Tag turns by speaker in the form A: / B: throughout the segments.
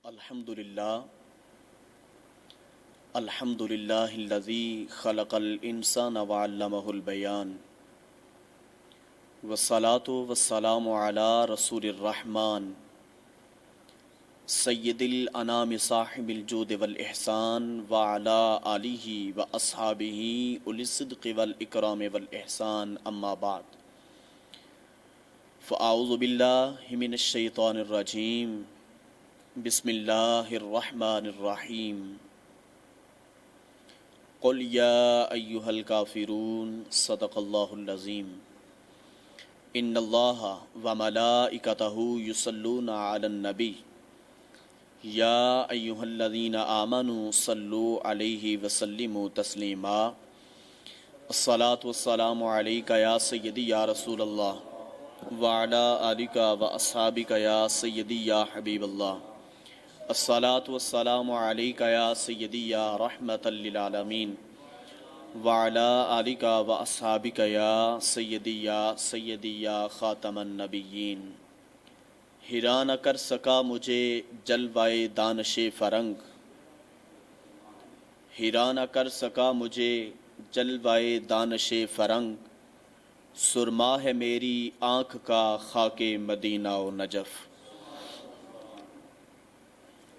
A: الحمدللہ خلق الانسان وعلمہ البیان والصلاة والسلام علی رسول الرحمن سید الانام صاحب الجود والاحسان وعلی آلہ واصحابہ اولی الصدق والاکرام والاحسان اما بعد فاعوذ باللہ من الشیطان الرجیم بسم اللہ الرحمن الرحیم قل یا ایہا الکافرون صدق اللہ العظیم ان اللہ وملائکتہ یصلون علی النبی یا ایہا الذین آمنوا صلوا علیہ وسلموا تسلیما الصلاة والسلام علیکہ یا سیدی یا رسول اللہ وعلی آلکہ واصحابکہ یا سیدی یا حبیب اللہ الصلاة والسلام علیکہ یا سیدی یا رحمت للعالمین وعلی آلکہ واصحابکہ یا سیدی یا خاتم النبیین ہرا نہ کر سکا مجھے جلوائے دانش فرنگ ہرا نہ کر سکا مجھے جلوائے دانش فرنگ سرما ہے میری آنکھ کا خاک مدینہ و نجف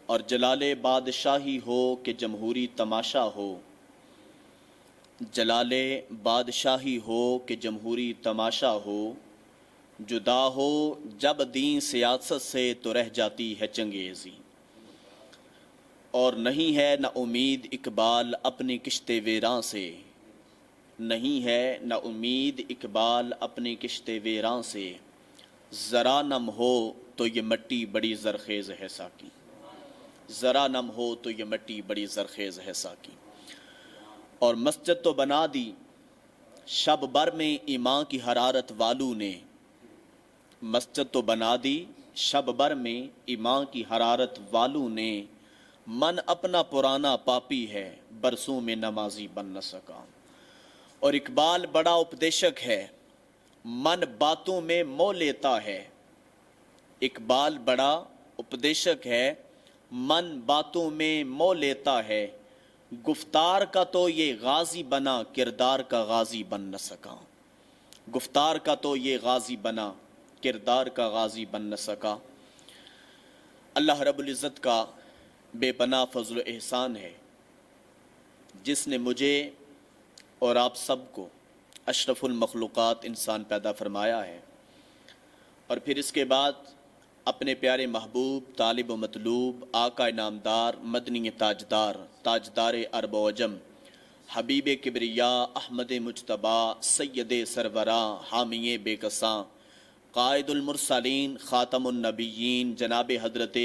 A: اور جلال بادشاہی ہو کہ جمہوری تماشا ہو جلال بادشاہی ہو کہ جمہوری تماشا ہو جدا ہو جب دین سیاست سے تو رہ جاتی ہے چنگیزی اور نہیں ہے نہ امید اقبال اپنی کشت ویراں سے نہیں ہے نہ امید اقبال اپنی کشت ویراں سے ذرا نم ہو تو یہ مٹی بڑی زرخیز ہے ساکی ذرا نم ہو تو یہ مٹی بڑی زرخیز ہے ساکی اور مسجد تو بنا دی شب بر میں ایمان کی حرارت والوں نے مسجد تو بنا دی شب بر میں ایمان کی حرارت والوں نے من اپنا پرانا پاپی ہے برسوں میں نمازی بن نہ سکا اور اقبال بڑا اپدیشک ہے من باتوں میں مو لیتا ہے اقبال بڑا اپدیشک ہے من باتوں میں مو لیتا ہے گفتار کا تو یہ غازی بنا کردار کا غازی بن نہ سکا گفتار کا تو یہ غازی بنا کردار کا غازی بن نہ سکا اللہ رب العزت کا بے پناہ فضل و احسان ہے جس نے مجھے اور آپ سب کو اشرف المخلوقات انسان پیدا فرمایا ہے اور پھر اس کے بعد اپنے پیارے محبوب طالب و مطلوب آقا انعامدار مدنی تاجدار تاجدار عرب و عجم حبیب کبریا احمد مجتبیٰ سید سروراں حامی بے کساں قائد المرسلین خاتم النبیین جناب حضرت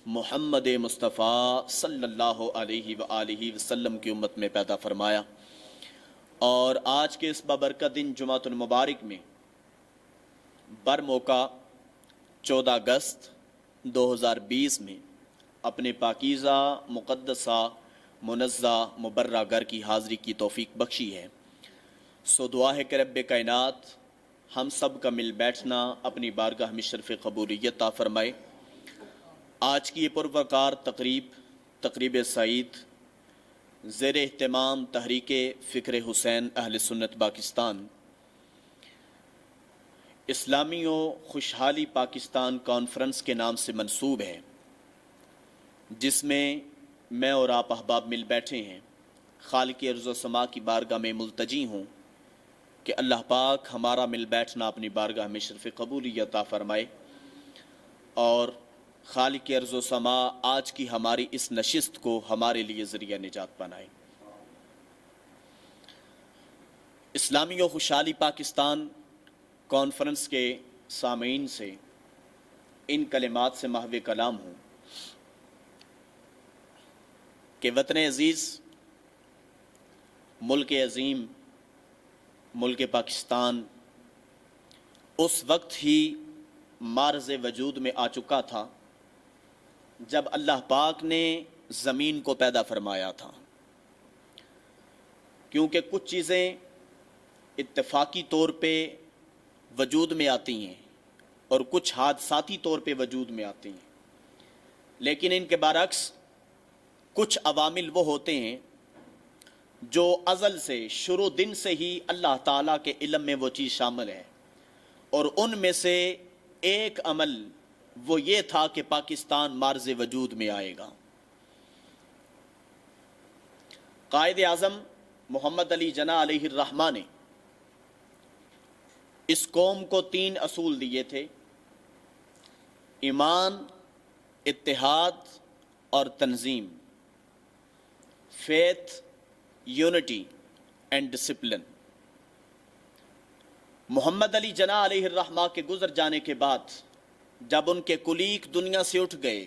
A: محمد مصطفیٰ صلی اللہ علیہ وآلہ وسلم کی امت میں پیدا فرمایا اور آج کے اس بابرکت دن جمعۃ المبارک میں بر موقع 14 اگست 2020 میں اپنے پاکیزہ مقدسہ منزہ مبرہ گھر کی حاضری کی توفیق بخشی ہے سو دعا ہے کہ رب کائنات ہم سب کا مل بیٹھنا اپنی بارگاہ میں شرف قبولیت عطا فرمائے آج کی یہ پروقار تقریب سعید زیر اہتمام تحریک فکر حسین اہل سنت پاکستان اسلامی و خوشحالی پاکستان کانفرنس کے نام سے منسوب ہے جس میں میں اور آپ احباب مل بیٹھے ہیں خالق ارض و سما کی بارگاہ میں ملتجی ہوں کہ اللہ پاک ہمارا مل بیٹھنا اپنی بارگاہ میں شرف قبولیت عطا فرمائے اور خالق ارض و سما آج کی ہماری اس نشست کو ہمارے لیے ذریعہ نجات بنائے اسلامی و خوشحالی پاکستان کانفرنس کے سامعین سے ان کلمات سے محو کلام ہوں کہ وطن عزیز ملک عظیم ملک پاکستان اس وقت ہی معرض وجود میں آ چکا تھا جب اللہ پاک نے زمین کو پیدا فرمایا تھا کیونکہ کچھ چیزیں اتفاقی طور پہ وجود میں آتی ہیں اور کچھ حادثاتی طور پہ وجود میں آتی ہیں لیکن ان کے برعکس کچھ عوامل وہ ہوتے ہیں جو ازل سے شروع دن سے ہی اللہ تعالیٰ کے علم میں وہ چیز شامل ہے، اور ان میں سے ایک عمل وہ یہ تھا کہ پاکستان معرض وجود میں آئے گا۔ قائد اعظم محمد علی جناح علیہ الرحمہ نے اس قوم کو 3 اصول دیے تھے: ایمان، اتحاد اور تنظیم، فیتھ، یونٹی اینڈ ڈسپلن۔ محمد علی جناح علیہ الرحمہ کے گزر جانے کے بعد جب ان کے کلیگ دنیا سے اٹھ گئے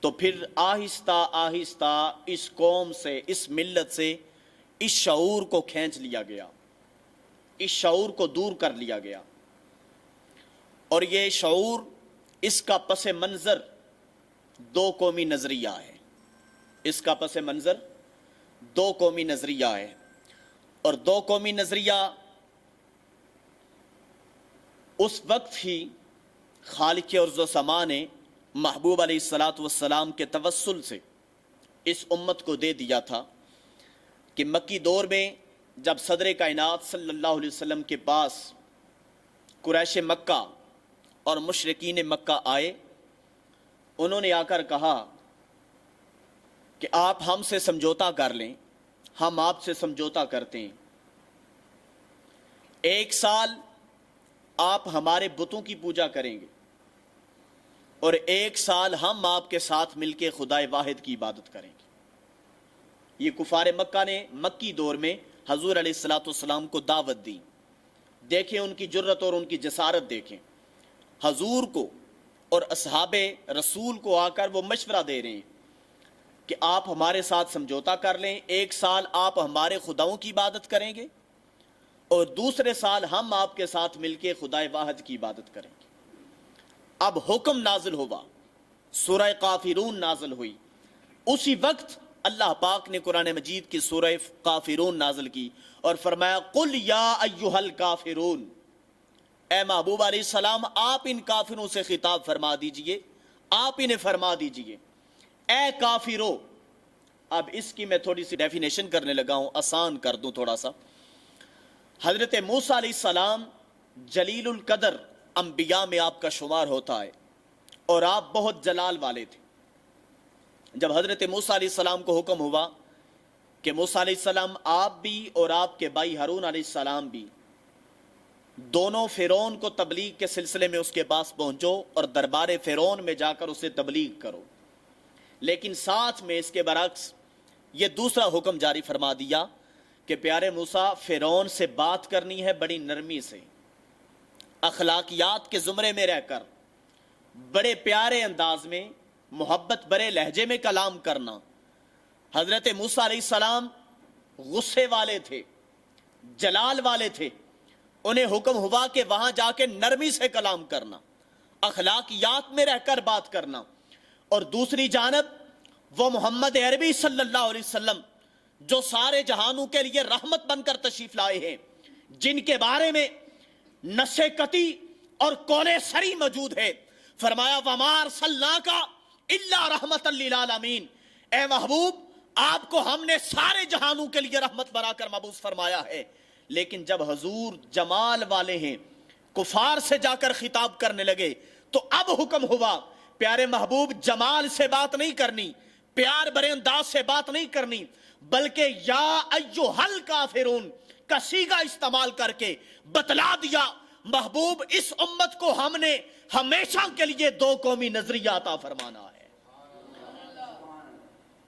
A: تو پھر آہستہ آہستہ اس قوم سے، اس ملت سے اس شعور کو کھینچ لیا گیا، اس شعور کو دور کر لیا گیا، اور یہ شعور، اس کا پس منظر 2 قومی نظریہ ہے۔ اس کا پس منظر 2 قومی نظریہ ہے، اور 2 قومی نظریہ اس وقت ہی خالق ارض و سما نے محبوب علیہ الصلاۃ والسلام کے توسل سے اس امت کو دے دیا تھا کہ مکی دور میں جب صدر کائنات صلی اللہ علیہ وسلم کے پاس قریش مکہ اور مشرکین مکہ آئے، انہوں نے آ کر کہا کہ آپ ہم سے سمجھوتا کر لیں، ہم آپ سے سمجھوتا کرتے ہیں، 1 سال آپ ہمارے بتوں کی پوجا کریں گے اور 1 سال ہم آپ کے ساتھ مل کے خدائے واحد کی عبادت کریں گے۔ یہ کفار مکہ نے مکی دور میں حضور علیہ الصلاۃ والسلام کو دعوت دی۔ دیکھیں ان کی جرت اور ان کی جسارت، دیکھیں حضور کو اور اصحاب رسول کو آ کر وہ مشورہ دے رہے ہیں کہ آپ ہمارے ساتھ سمجھوتا کر لیں، 1 سال آپ ہمارے خداؤں کی عبادت کریں گے اور دوسرے سال ہم آپ کے ساتھ مل کے خدائے واحد کی عبادت کریں گے۔ اب حکم نازل ہوا، سورہ کافرون نازل ہوئی۔ اسی وقت اللہ پاک نے قرآن مجید کی سورہ کافرون نازل کی اور فرمایا قل یا ایھا الکافرون، اے محبوب علیہ السلام آپ ان کافروں سے خطاب فرما دیجئے، آپ انہیں فرما دیجئے اے کافرو۔ اب اس کی میں تھوڑی سی ڈیفینیشن کرنے لگا ہوں، آسان کر دوں تھوڑا سا۔ حضرت موسیٰ علیہ السلام جلیل القدر انبیاء میں آپ کا شمار ہوتا ہے اور آپ بہت جلال والے تھے۔ جب حضرت موسیٰ علیہ السلام کو حکم ہوا کہ موسیٰ علیہ السلام آپ بھی اور آپ کے بھائی ہارون علیہ السلام بھی دونوں فرعون کو تبلیغ کے سلسلے میں اس کے پاس پہنچو اور دربار فرعون میں جا کر اسے تبلیغ کرو، لیکن ساتھ میں اس کے برعکس یہ دوسرا حکم جاری فرما دیا کہ پیارے موسیٰ فرعون سے بات کرنی ہے بڑی نرمی سے، اخلاقیات کے زمرے میں رہ کر بڑے پیارے انداز میں، محبت برے لہجے میں کلام کرنا۔ حضرت موسیٰ علیہ السلام غصے والے تھے، جلال والے تھے، انہیں حکم ہوا کہ وہاں جا کے نرمی سے کلام کرنا، اخلاقیات میں رہ کر بات کرنا۔ اور دوسری جانب وہ محمد عربی صلی اللہ علیہ وسلم جو سارے جہانوں کے لیے رحمت بن کر تشریف لائے ہیں، جن کے بارے میں نص قطعی اور قول سری موجود ہے، فرمایا وَمَا أَرْسَلْنَاكَ إِلَّا رَحْمَةً لِّلْعَالَمِينَ، اے محبوب آپ کو ہم نے سارے جہانوں کے لیے رحمت بنا کر مبعوث فرمایا ہے۔ لیکن جب حضور جمال والے ہیں، کفار سے جا کر خطاب کرنے لگے تو اب حکم ہوا پیارے محبوب جمال سے بات نہیں کرنی، پیار برے انداز سے بات نہیں کرنی، بلکہ یا ایھا الکافرون کا صیغہ استعمال کر کے بتلا دیا محبوب اس امت کو ہم نے ہمیشہ کے لیے 2 قومی نظریہ عطا فرمانا ہے۔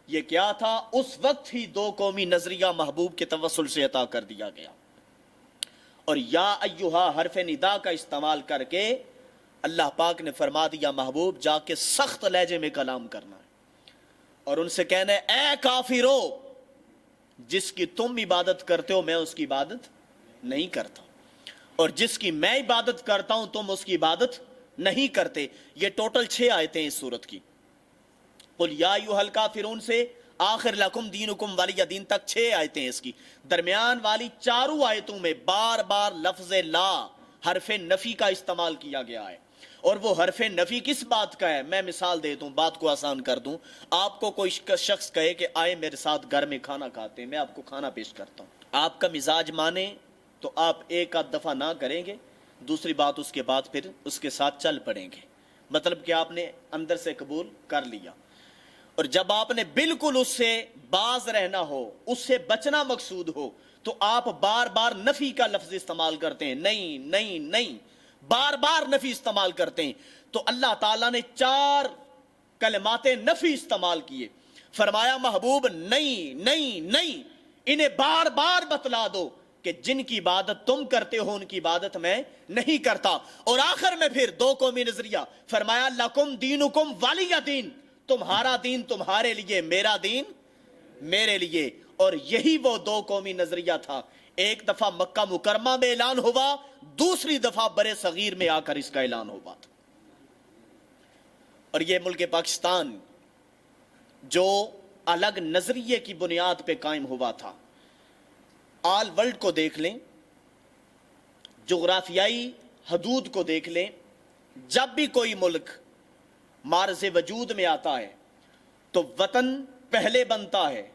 A: یہ کیا تھا؟ اس وقت ہی 2 قومی نظریہ محبوب کے توسل سے عطا کر دیا گیا، اور یا ایھا حرف ندا کا استعمال کر کے اللہ پاک نے فرما دیا محبوب جا کے سخت لہجے میں کلام کرنا ہے اور ان سے کہنا ہے اے کافرو، جس کی تم عبادت کرتے ہو میں اس کی عبادت نہیں کرتا، اور جس کی میں عبادت کرتا ہوں تم اس کی عبادت نہیں کرتے۔ یہ ٹوٹل 6 آیتیں اس سورت کی، قل یا ایھا الکافرون سے آخر لکم دینکم ولی دین تک 6 آیتیں اس کی۔ درمیان والی 4 آیتوں میں بار بار لفظ لا، حرف نفی کا استعمال کیا گیا ہے، اور وہ حرف نفی کس بات کا ہے؟ میں مثال دے دوں، بات کو آسان کر دوں. آپ کو کوئی شخص کہے کہ آئے میرے ساتھ گھر میں کھانا کھاتے ہیں، میں آپ کو کھانا پیش کرتا ہوں، آپ کا مزاج مانے تو آپ ایک آدھ دفعہ نہ کریں گے، دوسری بات اس کے بعد پھر اس کے ساتھ چل پڑیں گے، مطلب کہ آپ نے اندر سے قبول کر لیا. اور جب آپ نے بالکل اس سے باز رہنا ہو، اس سے بچنا مقصود ہو، تو آپ بار بار نفی کا لفظ استعمال کرتے ہیں، نہیں نہیں نہیں، بار بار نفی استعمال کرتے ہیں. تو اللہ تعالیٰ نے 4 کلمات نفی استعمال کیے. فرمایا محبوب نہیں نہیں نہیں، انہیں بار بار بتلا دو کہ جن کی عبادت تم کرتے ہو ان کی عبادت میں نہیں کرتا. اور آخر میں پھر 2 قومی نظریہ، فرمایا لکم دینکم ولی دین، تمہارا دین تمہارے لیے، میرا دین میرے لیے. اور یہی وہ 2 قومی نظریہ تھا. ایک دفعہ مکہ مکرمہ میں اعلان ہوا، دوسری دفعہ برے صغیر میں آ کر اس کا اعلان ہوا تھا. اور یہ ملک پاکستان جو الگ نظریے کی بنیاد پہ قائم ہوا تھا، آل ورلڈ کو دیکھ لیں، جغرافیائی حدود کو دیکھ لیں، جب بھی کوئی ملک معرض وجود میں آتا ہے تو وطن پہلے بنتا ہے،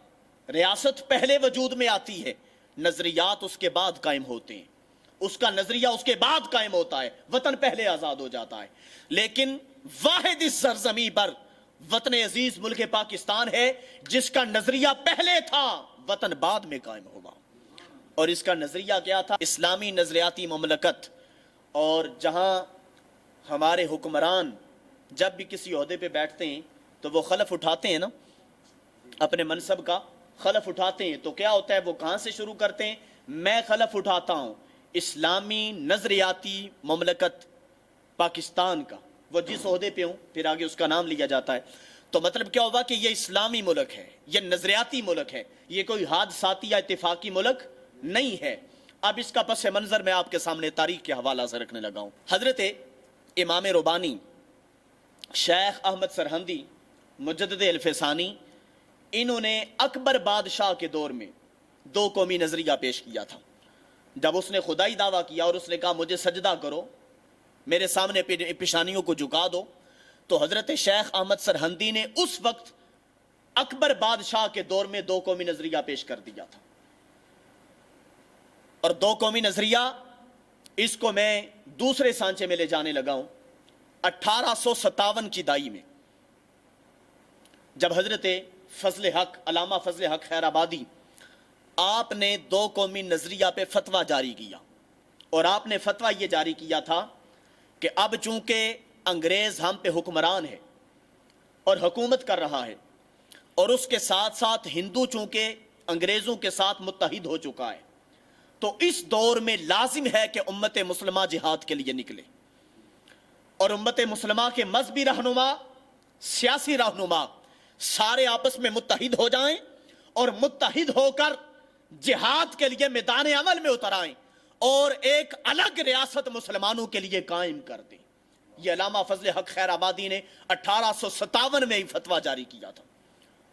A: ریاست پہلے وجود میں آتی ہے، نظریات اس کے بعد قائم ہوتے ہیں، اس کا نظریہ اس کے بعد قائم ہوتا ہے، وطن پہلے آزاد ہو جاتا ہے. لیکن واحد اس سرزمین پر وطن عزیز ملک پاکستان ہے جس کا نظریہ پہلے تھا، وطن بعد میں قائم ہوا. اور اس کا نظریہ کیا تھا؟ اسلامی نظریاتی مملکت. اور جہاں ہمارے حکمران جب بھی کسی عہدے پہ بیٹھتے ہیں تو وہ خلف اٹھاتے ہیں نا، اپنے منصب کا خلف اٹھاتے ہیں، تو کیا ہوتا ہے؟ وہ کہاں سے شروع کرتے ہیں؟ میں خلف اٹھاتا ہوں اسلامی نظریاتی مملکت پاکستان کا، وہ جس عہدے پہ ہوں پھر آگے اس کا نام لیا جاتا ہے. تو مطلب کیا ہوگا کہ یہ اسلامی ملک ہے، یہ نظریاتی ملک ہے، یہ کوئی حادثاتی یا اتفاقی ملک نہیں ہے. اب اس کا پس منظر میں آپ کے سامنے تاریخ کے حوالہ سے رکھنے لگا ہوں. حضرت امام ربانی شیخ احمد سرہندی مجدد الفسانی، انہوں نے اکبر بادشاہ کے دور میں 2 قومی نظریہ پیش کیا تھا. جب اس نے خدائی دعویٰ کیا اور اس نے کہا مجھے سجدہ کرو، میرے سامنے پیشانیوں کو جھکا دو، تو حضرت شیخ احمد سرہندی نے اس وقت اکبر بادشاہ کے دور میں 2 قومی نظریہ پیش کر دیا تھا. اور 2 قومی نظریہ، اس کو میں دوسرے سانچے میں لے جانے لگا ہوں. 1857 کی دہائی میں جب حضرت فضل حق، علامہ فضل حق خیر آبادی، آپ نے 2 قومی نظریہ پہ فتویٰ جاری کیا. اور آپ نے فتویٰ یہ جاری کیا تھا کہ اب چونکہ انگریز ہم پہ حکمران ہے اور حکومت کر رہا ہے، اور اس کے ساتھ ساتھ ہندو چونکہ انگریزوں کے ساتھ متحد ہو چکا ہے، تو اس دور میں لازم ہے کہ امت مسلمہ جہاد کے لیے نکلے، اور امت مسلمہ کے مذہبی رہنما، سیاسی رہنما سارے آپس میں متحد ہو جائیں اور متحد ہو کر جہاد کے لیے میدان عمل میں اتر آئیں اور ایک الگ ریاست مسلمانوں کے لیے قائم کر دیں. یہ علامہ فضل حق خیر آبادی نے 1857 میں ہی فتویٰ جاری کیا تھا.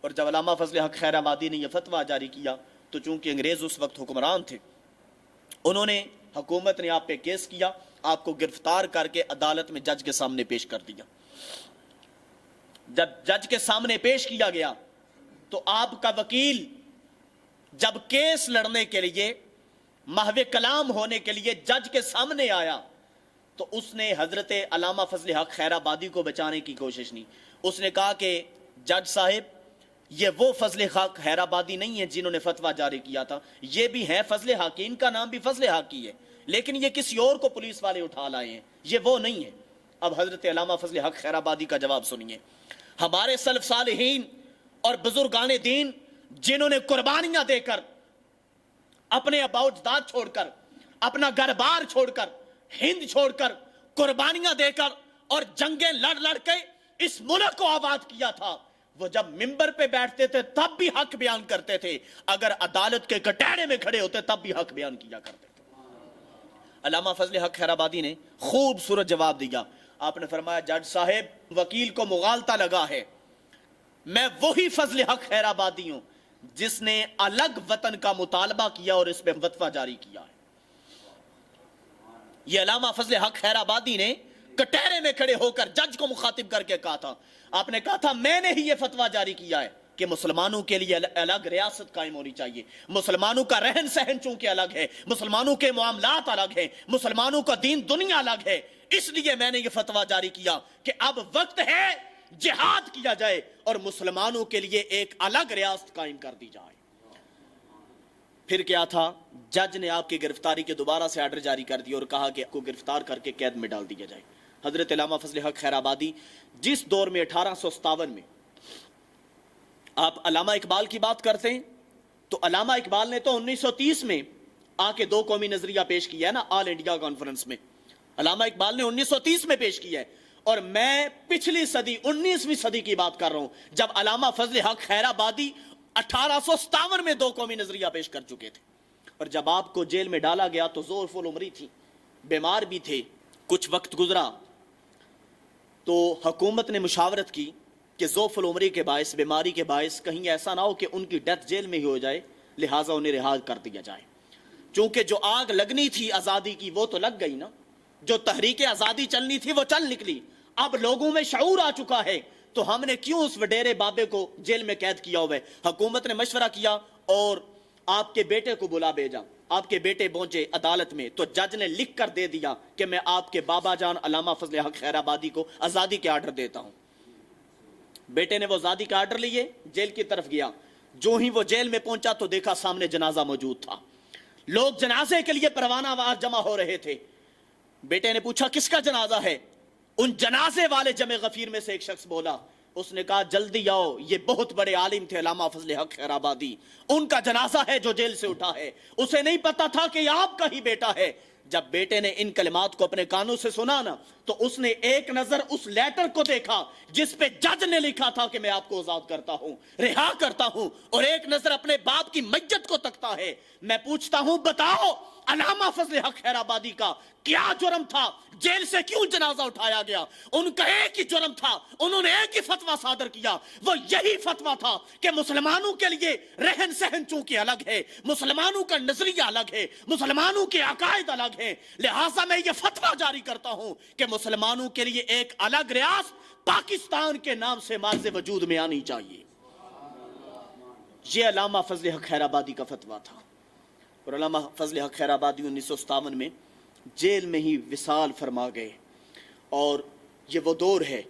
A: اور جب علامہ فضل حق خیر آبادی نے یہ فتویٰ جاری کیا تو چونکہ انگریز اس وقت حکمران تھے، انہوں نے، حکومت نے آپ پہ کیس کیا، آپ کو گرفتار کر کے عدالت میں جج کے سامنے پیش کر دیا. جب جج کے سامنے پیش کیا گیا تو آپ کا وکیل جب کیس لڑنے کے لیے، محو کلام ہونے کے لیے جج کے سامنے آیا تو اس نے حضرت علامہ فضل حق خیر آبادی کو بچانے کی کوشش نہیں. اس نے کہا کہ جج صاحب، یہ وہ فضل حق خیر آبادی نہیں ہے جنہوں نے فتویٰ جاری کیا تھا، یہ بھی ہیں فضل حق، ان کا نام بھی فضل حق ہی ہے، لیکن یہ کسی اور کو پولیس والے اٹھا لائے ہیں، یہ وہ نہیں ہے. اب حضرت علامہ فضل حق خیر آبادی کا جواب سنیے. ہمارے سلف صالحین اور بزرگان دین جنہوں نے قربانیاں دے کر، اپنے آباء و اجداد چھوڑ کر، اپنا گھر بار چھوڑ کر، ہند چھوڑ کر، قربانیاں دے کر اور جنگیں لڑ لڑ کے اس ملک کو آباد کیا تھا، وہ جب منبر پہ بیٹھتے تھے تب بھی حق بیان کرتے تھے، اگر عدالت کے کٹہرے میں کھڑے ہوتے تب بھی حق بیان کیا کرتے تھے. علامہ فضل حق خیر آبادی نے خوبصورت جواب دیا. آپ نے فرمایا جج صاحب، وکیل کو مغالطہ لگا ہے، میں وہی فضل حق خیر آبادی ہوں جس نے الگ وطن کا مطالبہ کیا اور اس پہ فتویٰ جاری کیا ہے. یہ علامہ فضل حق خیر آبادی نے کٹہرے میں کھڑے ہو کر جج کو مخاطب کر کے کہا تھا، آپ نے کہا تھا میں نے ہی یہ فتویٰ جاری کیا ہے کہ مسلمانوں کے لیے الگ ریاست قائم ہونی چاہیے، مسلمانوں کا رہن سہن چونکہ الگ ہے، مسلمانوں کے معاملات الگ ہیں، مسلمانوں کا دین دنیا الگ ہے، اس لیے میں نے یہ فتویٰ جاری کیا کہ اب وقت ہے جہاد کیا جائے اور مسلمانوں کے لیے ایک الگ ریاست قائم کر دی جائے۔ پھر کیا تھا، جج نے آپ کی گرفتاری کے دوبارہ سے آرڈر جاری کر دیا اور کہا کہ آپ کو گرفتار کر کے قید میں ڈال دیا جائے۔ حضرت علامہ فضل حق خیر آبادی جس دور میں 1857 میں آپ علامہ اقبال کی بات کرتے ہیں تو علامہ اقبال نے تو 1930 میں آ کے دو قومی نظریہ پیش کیا ہے نا، آل انڈیا کانفرنس میں علامہ اقبال نے 1930 میں پیش کیا ہے، اور میں پچھلی صدی 19ویں صدی کی بات کر رہا ہوں جب علامہ فضل حق خیر آبادی 1857 میں دو قومی نظریہ پیش کر چکے تھے، اور جب آپ کو جیل میں ڈالا گیا تو ظروف العمری تھی، بیمار بھی تھے، کچھ وقت گزرا تو حکومت نے مشاورت کی کہ ذوف العمری کے باعث، بیماری کے باعث کہیں ایسا نہ ہو کہ ان کی ڈیتھ جیل میں ہی ہو جائے، لہٰذا انہیں رہا کر دیا جائے۔ چونکہ جو آگ لگنی تھی آزادی کی وہ تو لگ گئی نا، جو تحریک آزادی چلنی تھی وہ چل نکلی، اب لوگوں میں شعور آ چکا ہے، تو ہم نے کیوں اس وڈیرے بابے کو جیل میں قید کیا ہوا ہے؟ حکومت نے مشورہ کیا اور آپ کے بیٹے کو بلا بھیجا، آپ کے بیٹے پہنچے عدالت میں تو جج نے لکھ کر دے دیا کہ میں آپ کے بابا جان علامہ فضل حق خیر آبادی کو آزادی کے آرڈر دیتا ہوں۔ بیٹے نے وہ آزادی کا آرڈر لیے، جیل کی طرف گیا، جو ہی وہ جیل میں پہنچا تو دیکھا سامنے جنازہ موجود تھا، لوگ جنازے کے لیے پروانہ وار جمع ہو رہے تھے۔ بیٹے نے پوچھا کس کا جنازہ ہے؟ ان جنازے والے جمع غفیر میں سے ایک شخص بولا، اس نے کہا جلدی آؤ، یہ بہت بڑے عالم تھے علامہ فضل حق خیر آبادی، ان کا جنازہ ہے جو جیل سے اٹھا ہے، اسے نہیں پتا تھا کہ یہ آپ کا ہی بیٹا ہے۔ جب بیٹے نے ان کلمات کو اپنے کانوں سے سنا نا تو اس نے ایک نظر اس لیٹر کو دیکھا جس پہ جج نے لکھا تھا کہ میں آپ کو آزاد کرتا ہوں، رہا کرتا ہوں، اور ایک نظر اپنے باپ کی میت کو تکتا ہے۔ میں پوچھتا ہوں بتاؤ علامہ فضل حق خیر آبادی کا کیا جرم تھا؟ جیل سے کیوں جنازہ اٹھایا گیا؟ ان کا ایک ہی جرم تھا، انہوں نے ایک ہی فتویٰ صادر کیا، وہ یہی فتویٰ تھا کہ مسلمانوں کے لیے رہن سہن چونکہ الگ ہے، مسلمانوں کا نظریہ الگ ہے، مسلمانوں کے عقائد الگ ہیں، لہٰذا میں یہ فتویٰ جاری کرتا ہوں کہ مسلمانوں کے لیے ایک الگ ریاست پاکستان کے نام سے مارز وجود میں آنی چاہیے۔ یہ علامہ فضل حق خیر آبادی کا فتویٰ تھا، اور علامہ فضل حق خیر آبادی 1957 میں جیل میں ہی وصال فرما گئے۔ اور یہ وہ دور ہے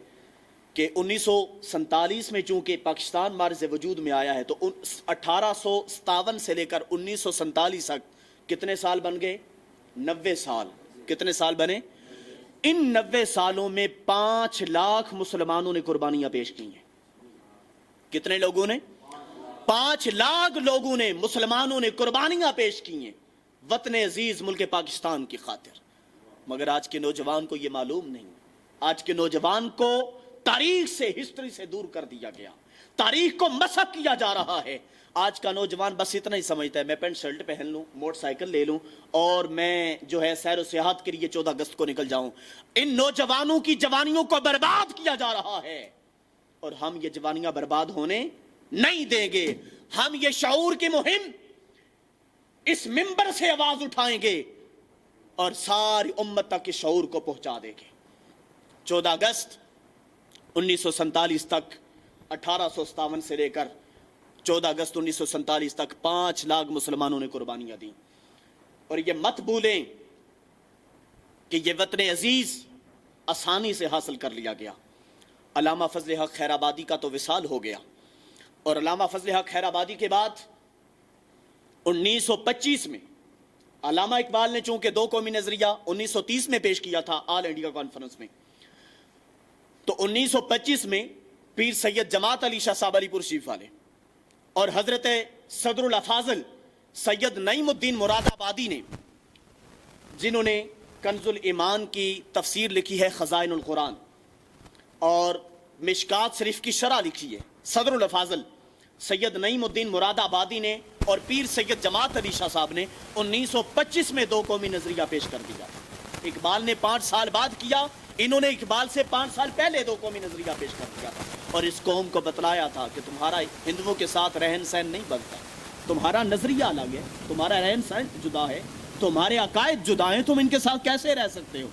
A: کہ 1947 میں چونکہ پاکستان مارز وجود میں آیا ہے تو 1857 سے لے کر 1947 تک کتنے سال بن گئے؟ 90 سال۔ کتنے سال بنے؟ ان 90 سالوں میں 5 لاکھ مسلمانوں نے قربانیاں پیش کی ہیں۔ کتنے لوگوں نے؟ 5 لاکھ لوگوں نے، مسلمانوں نے قربانیاں پیش کی ہیں وطن عزیز ملک پاکستان کی خاطر۔ مگر آج کے نوجوان کو یہ معلوم نہیں، آج کے نوجوان کو تاریخ سے، ہسٹری سے دور کر دیا گیا، تاریخ کو مسخ کیا جا رہا ہے۔ آج کا نوجوان بس اتنا ہی سمجھتا ہے میں پینٹ شرٹ پہن لوں، موٹر سائیکل لے لوں اور میں جو ہے سیر و سیاحت کے لیے 14 اگست کو نکل جاؤں۔ ان نوجوانوں کی جوانیوں کو برباد کیا جا رہا ہے، اور ہم یہ جوانیاں برباد ہونے نہیں دیں گے۔ ہم یہ شعور کی مہم اس منبر سے آواز اٹھائیں گے اور ساری امت تک اس شعور کو پہنچا دیں گے۔ 14 اگست 1947 تک، 1857 سے لے کر 14 اگست 1947 تک 5 لاکھ مسلمانوں نے قربانیاں دیں، اور یہ مت بھولیں کہ یہ وطن عزیز آسانی سے حاصل کر لیا گیا۔ علامہ فضل حق خیر آبادی کا تو وصال ہو گیا، اور علامہ فضل حق خیر آبادی کے بعد 1925 میں علامہ اقبال نے چونکہ دو قومی نظریہ 1930 میں پیش کیا تھا آل انڈیا کانفرنس میں، تو 1925 میں پیر سید جماعت علی شاہ صاحب علی پور شریف والے اور حضرت صدر الافاضل سید نعیم الدین مراد آبادی نے، جنہوں نے کنز الایمان کی تفسیر لکھی ہے خزائن القرآن اور مشکات شریف کی شرح لکھی ہے، صدر الافاضل سید نعیم الدین مراد آبادی نے اور پیر سید جماعت علی شاہ صاحب نے 1925 میں دو قومی نظریہ پیش کر دیا۔ اقبال نے 5 سال بعد کیا، انہوں نے اقبال سے 5 سال پہلے دو قومی نظریہ پیش کر دیا تھا، اور اس قوم کو بتلایا تھا کہ تمہارا ہندوؤں کے ساتھ رہن سہن نہیں بنتا، تمہارا نظریہ الگ ہے، تمہارا رہن سہن جدا ہے، تمہارے عقائد جدا ہیں، تم ان کے ساتھ کیسے رہ سکتے ہو؟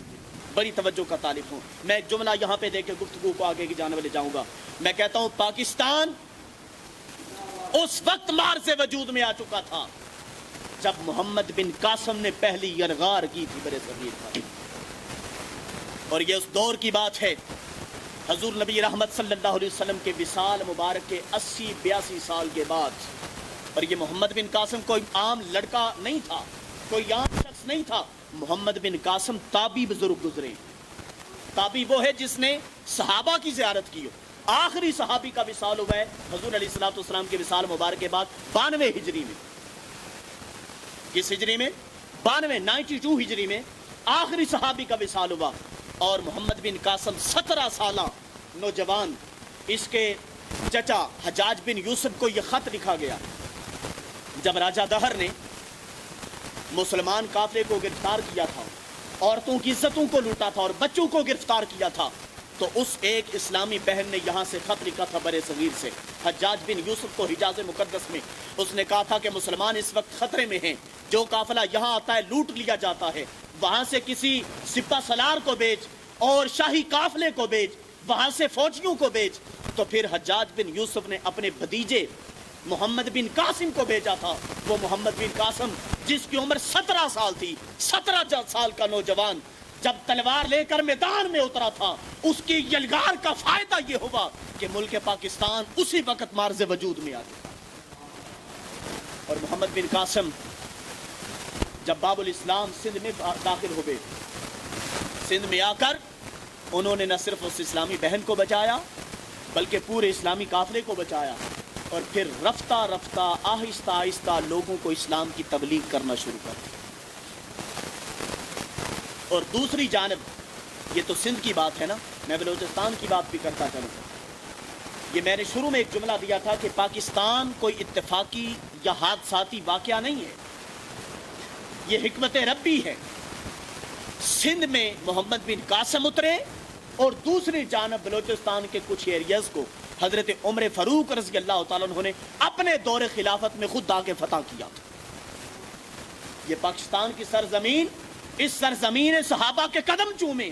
A: بڑی توجہ کا طالب ہوں. میں ایک جملہ یہاں پہ دے کے گفتگو کو آگے کی جانب لے جاؤں گا. میں کہتا ہوں پاکستان اس وقت مارز وجود میں آ چکا تھا جب محمد بن قاسم نے پہلی یرغار کی تھی برے صغیر پر. اور یہ اس دور کی بات ہے حضور نبی رحمت صلی اللہ علیہ وسلم کے وصال مبارک کے 80-82 سال کے بعد. اور یہ محمد بن قاسم کوئی عام لڑکا نہیں تھا, کوئی عام شخص نہیں تھا. محمد بن قاسم تابعی بزرگ گزرے. تابعی وہ ہے جس نے صحابہ کی زیارت کی ہو. آخری صحابی کا وصال ہوا ہے حضور علیہ الصلوۃ والسلام کے وصال مبارک کے بعد 92 ہجری میں. کس ہجری میں؟ 92 ہجری میں آخری صحابی کا وصال ہوا. اور محمد بن قاسم 17 سالہ نوجوان, اس کے چچا حجاج بن یوسف کو یہ خط لکھا گیا جب راجہ دہر نے مسلمان قافلے کو گرفتار کیا تھا, عورتوں کی عزتوں کو لوٹا تھا اور بچوں کو گرفتار کیا تھا, تو اس ایک اسلامی بہن نے یہاں سے خط لکھا تھا برے صغیر سے حجاج بن یوسف کو حجاز مقدس میں. اس نے کہا تھا کہ مسلمان اس وقت خطرے میں ہیں, جو قافلہ یہاں آتا ہے لوٹ لیا جاتا ہے, وہاں سے کسی سپہ سالار کو بیچ اور شاہی قافلے کو بیچ, وہاں سے فوجیوں کو بیچ. تو پھر حجاج بن یوسف نے اپنے بھتیجے محمد بن قاسم کو بھیجا تھا. وہ محمد بن قاسم جس کی عمر 17 سال تھی, 17 سال کا نوجوان جب تلوار لے کر میدان میں اترا تھا, اس کی یلغار کا فائدہ یہ ہوا کہ ملک پاکستان اسی وقت مارز وجود میں آ گیا. اور محمد بن قاسم جب باب الاسلام سندھ میں داخل ہوئے, سندھ میں آ کر انہوں نے نہ صرف اس اسلامی بہن کو بچایا بلکہ پورے اسلامی قافلے کو بچایا. اور پھر رفتہ رفتہ آہستہ آہستہ لوگوں کو اسلام کی تبلیغ کرنا شروع کر دیا. اور دوسری جانب یہ تو سندھ کی بات ہے نا, میں بلوچستان کی بات بھی کرتا چلوں. یہ میں نے شروع میں ایک جملہ دیا تھا کہ پاکستان کوئی اتفاقی یا حادثاتی واقعہ نہیں ہے, یہ حکمت ربی ہے. سندھ میں محمد بن قاسم اترے اور دوسری جانب بلوچستان کے کچھ ایریاز کو حضرت عمر فاروق رضی اللہ تعالیٰ عنہ نے اپنے دور خلافت میں خود آ کے فتح کیا تھا. یہ پاکستان کی سرزمین, اس سرزمین صحابہ کے قدم چومے,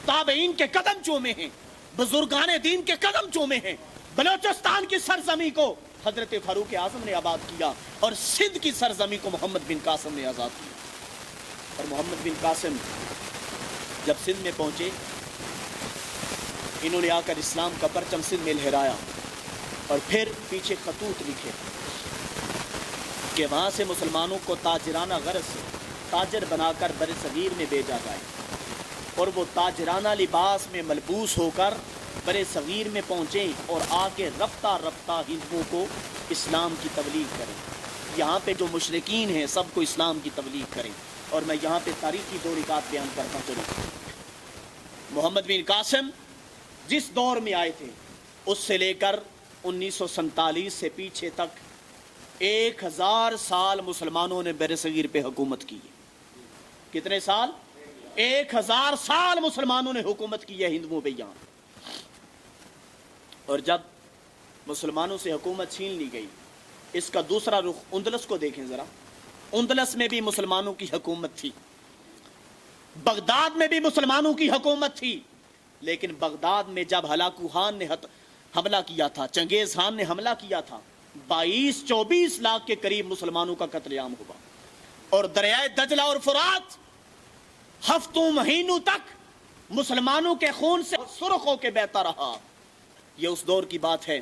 A: تابعین کے قدم چومے ہیں, بزرگان دین کے قدم چومے ہیں. بلوچستان کی سرزمین کو حضرت فاروق اعظم نے آباد کیا اور سندھ کی سرزمین کو محمد بن قاسم نے آزاد کیا. اور محمد بن قاسم جب سندھ میں پہنچے, انہوں نے آ کر اسلام کا پرچم سندھ میں لہرایا اور پھر پیچھے خطوط لکھے کہ وہاں سے مسلمانوں کو تاجرانہ غرض سے تاجر بنا کر بر صغیر میں بھیجا جائے, اور وہ تاجرانہ لباس میں ملبوس ہو کر بر صغیر میں پہنچیں اور آ کے رفتہ رفتہ ہندوؤں کو اسلام کی تبلیغ کریں. یہاں پہ جو مشرکین ہیں سب کو اسلام کی تبلیغ کریں. اور میں یہاں پہ تاریخی دو نکات بیان کرتا چلوں. محمد بن قاسم جس دور میں آئے تھے اس سے لے کر 1947 سے پیچھے تک 1000 سال مسلمانوں نے بر صغیر پہ حکومت کی. کتنے سال؟ 1000 سال مسلمانوں نے حکومت کی ہے ہندوؤں پہ یہاں. اور جب مسلمانوں سے حکومت چھین لی گئی, اس کا دوسرا رخ اندلس کو دیکھیں ذرا. اندلس میں بھی مسلمانوں کی حکومت تھی, بغداد میں بھی مسلمانوں کی حکومت تھی, لیکن بغداد میں جب ہلاکو خان نے حملہ کیا تھا, چنگیز خان نے حملہ کیا تھا, 22-24 لاکھ کے قریب مسلمانوں کا قتل عام ہوا. اور دریائے دجلہ اور فرات ہفتوں مہینوں تک مسلمانوں کے خون سے سرخ ہو کے بہتا رہا. یہ اس دور کی بات ہے.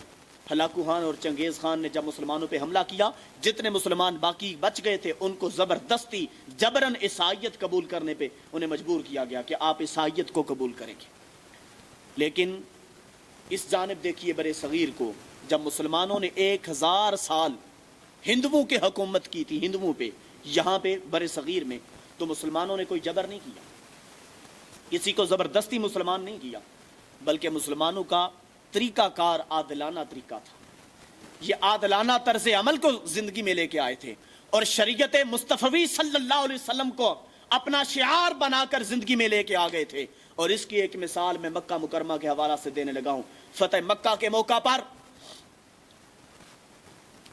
A: ہلاکو خان اور چنگیز خان نے جب مسلمانوں پہ حملہ کیا, جتنے مسلمان باقی بچ گئے تھے ان کو زبردستی جبرن عیسائیت قبول کرنے پہ انہیں مجبور کیا گیا کہ آپ عیسائیت کو قبول کریں گے. لیکن اس جانب دیکھیے بر صغیر کو, جب مسلمانوں نے 1000 سال ہندوؤں کی حکومت کی تھی ہندوؤں پہ یہاں پہ بر صغیر میں, تو مسلمانوں نے کوئی جبر نہیں کیا, کسی کو زبردستی مسلمان نہیں کیا, بلکہ مسلمانوں کا طریقہ کار عادلانہ طریقہ تھا. یہ عادلانہ طرز عمل کو زندگی میں لے کے آئے تھے اور شریعت مصطفی صلی اللہ علیہ وسلم کو اپنا شعار بنا کر زندگی میں لے کے آ گئے تھے. اور اس کی ایک مثال میں مکہ مکرمہ کے حوالہ سے دینے لگا ہوں. فتح مکہ کے موقع پر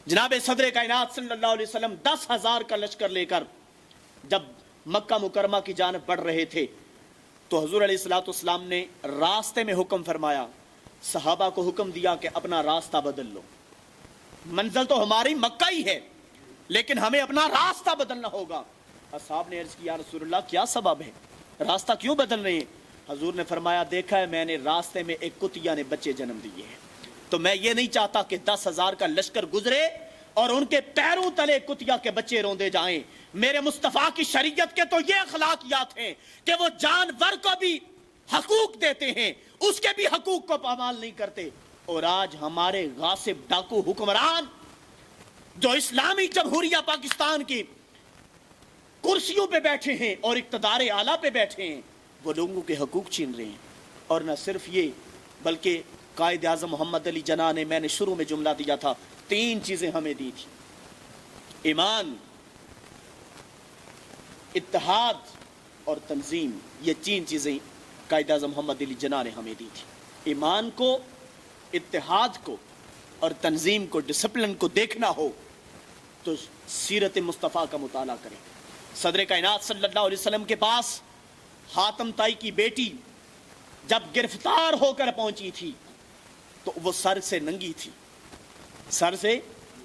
A: جناب صدر کائنات صلی اللہ علیہ وسلم 10,000 کا لشکر لے کر جب مکہ مکرمہ کی جانب بڑھ رہے تھے, تو حضور علیہ الصلوۃ والسلام نے راستے میں حکم فرمایا، صحابہ کو حکم دیا کہ اپنا راستہ بدل لو، منزل تو ہماری مکہ ہی ہے لیکن ہمیں اپنا راستہ بدلنا ہوگا۔ اصحاب نے عرض کی یا رسول اللہ کیا سبب ہے، راستہ کیوں بدل رہے ہیں؟ حضور نے فرمایا دیکھا ہے میں نے راستے میں ایک کتیا نے بچے جنم دیے ہیں، تو میں یہ نہیں چاہتا کہ 10,000 کا لشکر گزرے اور ان کے پیروں تلے کتیا کے بچے روندے جائیں۔ میرے مصطفیٰ کی شریعت کے تو یہ اخلاقیات ہیں کہ وہ جانور کو بھی حقوق دیتے ہیں، اس کے بھی حقوق کو پامال نہیں کرتے۔ اور آج ہمارے غاصب ڈاکو حکمران جو اسلامی جمہوریہ پاکستان کی کرسیوں پہ بیٹھے ہیں اور اقتدار اعلیٰ پہ بیٹھے ہیں، وہ لوگوں کے حقوق چھین رہے ہیں۔ اور نہ صرف یہ بلکہ قائد اعظم محمد علی جناح نے، میں نے شروع میں جملہ دیا تھا، 3 چیزیں ہمیں دی تھی، ایمان، اتحاد اور تنظیم۔ یہ 3 چیزیں قائد اعظم محمد علی جناح نے ہمیں دی تھی، ایمان کو، اتحاد کو اور تنظیم کو، ڈسپلن کو دیکھنا ہو تو سیرت مصطفیٰ کا مطالعہ کریں۔ صدر کائنات صلی اللہ علیہ وسلم کے پاس حاتم طائی کی بیٹی جب گرفتار ہو کر پہنچی تھی تو وہ سر سے ننگی تھی، سر سے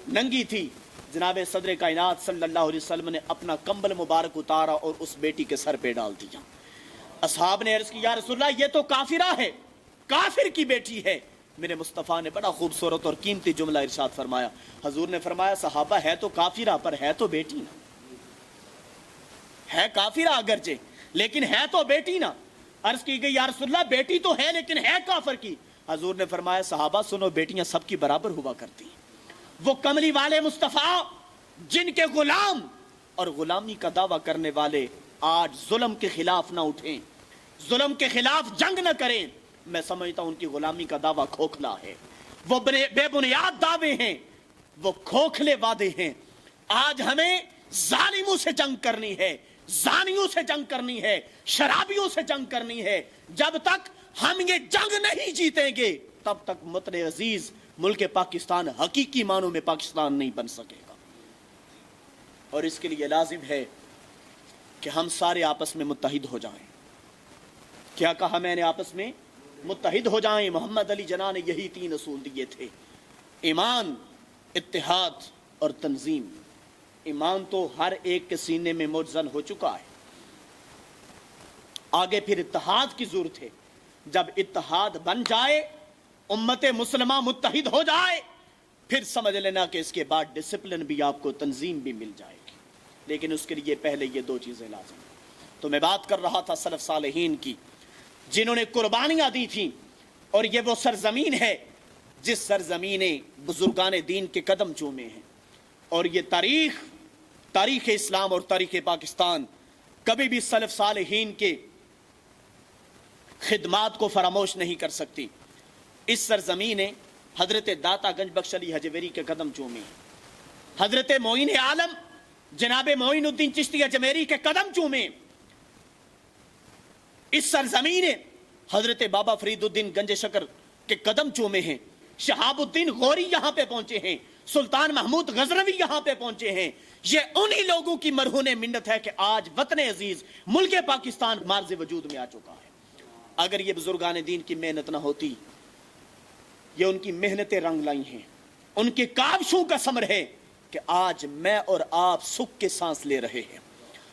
A: ننگی تھی۔ جناب صدر کائنات صلی اللہ علیہ وسلم نے اپنا کمبل مبارک اتارا اور اس بیٹی کے سر پہ ڈال دیا۔ اصحاب نے عرض کی یا رسول اللہ یہ تو کافرہ ہے، کافر کی بیٹی ہے۔ میرے مصطفیٰ نے بڑا خوبصورت اور قیمتی جملہ ارشاد فرمایا، حضور نے فرمایا صحابہ ہے تو کافرہ پر ہے تو بیٹی نا، ہے کافرہ اگرچہ لیکن ہے تو بیٹی نا۔ عرض کی گئی یا رسول اللہ بیٹی تو ہے لیکن ہے کافر کی۔ حضور نے فرمایا صحابہ سنو، بیٹیاں سب کی برابر ہوا کرتی ہیں۔ وہ کملی والے مصطفیٰ جن کے غلام اور غلامی کا دعویٰ کرنے والے آج ظلم کے خلاف نہ اٹھیں، ظلم کے خلاف جنگ نہ کریں، میں سمجھتا ہوں ان کی غلامی کا دعویٰ کھوکھلا ہے، وہ بے بنیاد دعوے ہیں، وہ کھوکھلے وعدے ہیں۔ آج ہمیں ظالموں سے جنگ کرنی ہے، زانیوں سے جنگ کرنی ہے، شرابیوں سے جنگ کرنی ہے۔ جب تک ہم یہ جنگ نہیں جیتیں گے تب تک وطن عزیز ملک پاکستان حقیقی معنوں میں پاکستان نہیں بن سکے گا۔ اور اس کے لیے لازم ہے کہ ہم سارے آپس میں متحد ہو جائیں۔ کیا کہا میں نے؟ آپس میں متحد ہو جائیں۔ محمد علی جناح نے یہی 3 اصول دیے تھے، ایمان، اتحاد اور تنظیم۔ ایمان تو ہر ایک کے سینے میں مجزن ہو چکا ہے، آگے پھر اتحاد کی ضرورت ہے۔ جب اتحاد بن جائے، امت مسلمہ متحد ہو جائے، پھر سمجھ لینا کہ اس کے بعد ڈسپلن بھی آپ کو، تنظیم بھی مل جائے گی۔ لیکن اس کے لیے پہلے یہ 2 چیزیں لازم ہیں۔ تو میں بات کر رہا تھا سلف صالحین کی، جنہوں نے قربانیاں دی تھیں، اور یہ وہ سرزمین ہے جس سرزمین بزرگان دین کے قدم چومے ہیں۔ اور یہ تاریخ اسلام اور تاریخ پاکستان کبھی بھی سلف صالحین کے خدمات کو فراموش نہیں کر سکتی۔ اس سرزمین نے حضرت داتا گنج بخش علی حجویری کے قدم چومے ہیں، حضرت معین عالم جناب معین الدین چشتی اجمیری کے قدم چومے۔ اس سرزمین نے حضرت بابا فرید الدین گنج شکر کے قدم چومے ہیں، شہاب الدین غوری یہاں پہ پہنچے ہیں، سلطان محمود غزنوی یہاں پہ پہنچے ہیں۔ یہ انہی لوگوں کی مرہون منت ہے کہ آج وطن عزیز ملک پاکستان مارز وجود میں آ چکا ہے۔ اگر یہ بزرگان دین کی محنت نہ ہوتی، یہ ان کی محنتیں رنگ لائی ہیں، ان کی کاوشوں کا ثمر ہے کہ آج میں اور آپ سکھ کے سانس لے رہے ہیں،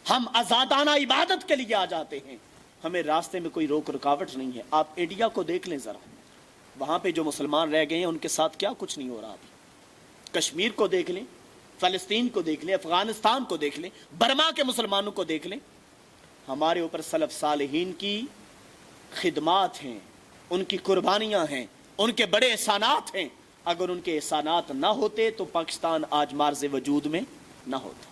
A: ہم آزادانہ عبادت کے لیے آ جاتے ہیں، ہمیں راستے میں کوئی روک رکاوٹ نہیں ہے۔ آپ انڈیا کو دیکھ لیں ذرا، وہاں پہ جو مسلمان رہ گئے ہیں ان کے ساتھ کیا کچھ نہیں ہو رہا ابھی۔ کشمیر کو دیکھ لیں، فلسطین کو دیکھ لیں، افغانستان کو دیکھ لیں، برما کے مسلمانوں کو دیکھ لیں۔ ہمارے اوپر سلف صالحین کی خدمات ہیں، ان کی قربانیاں ہیں، ان کے بڑے احسانات ہیں۔ اگر ان کے احسانات نہ ہوتے تو پاکستان آج مارز وجود میں نہ ہوتا۔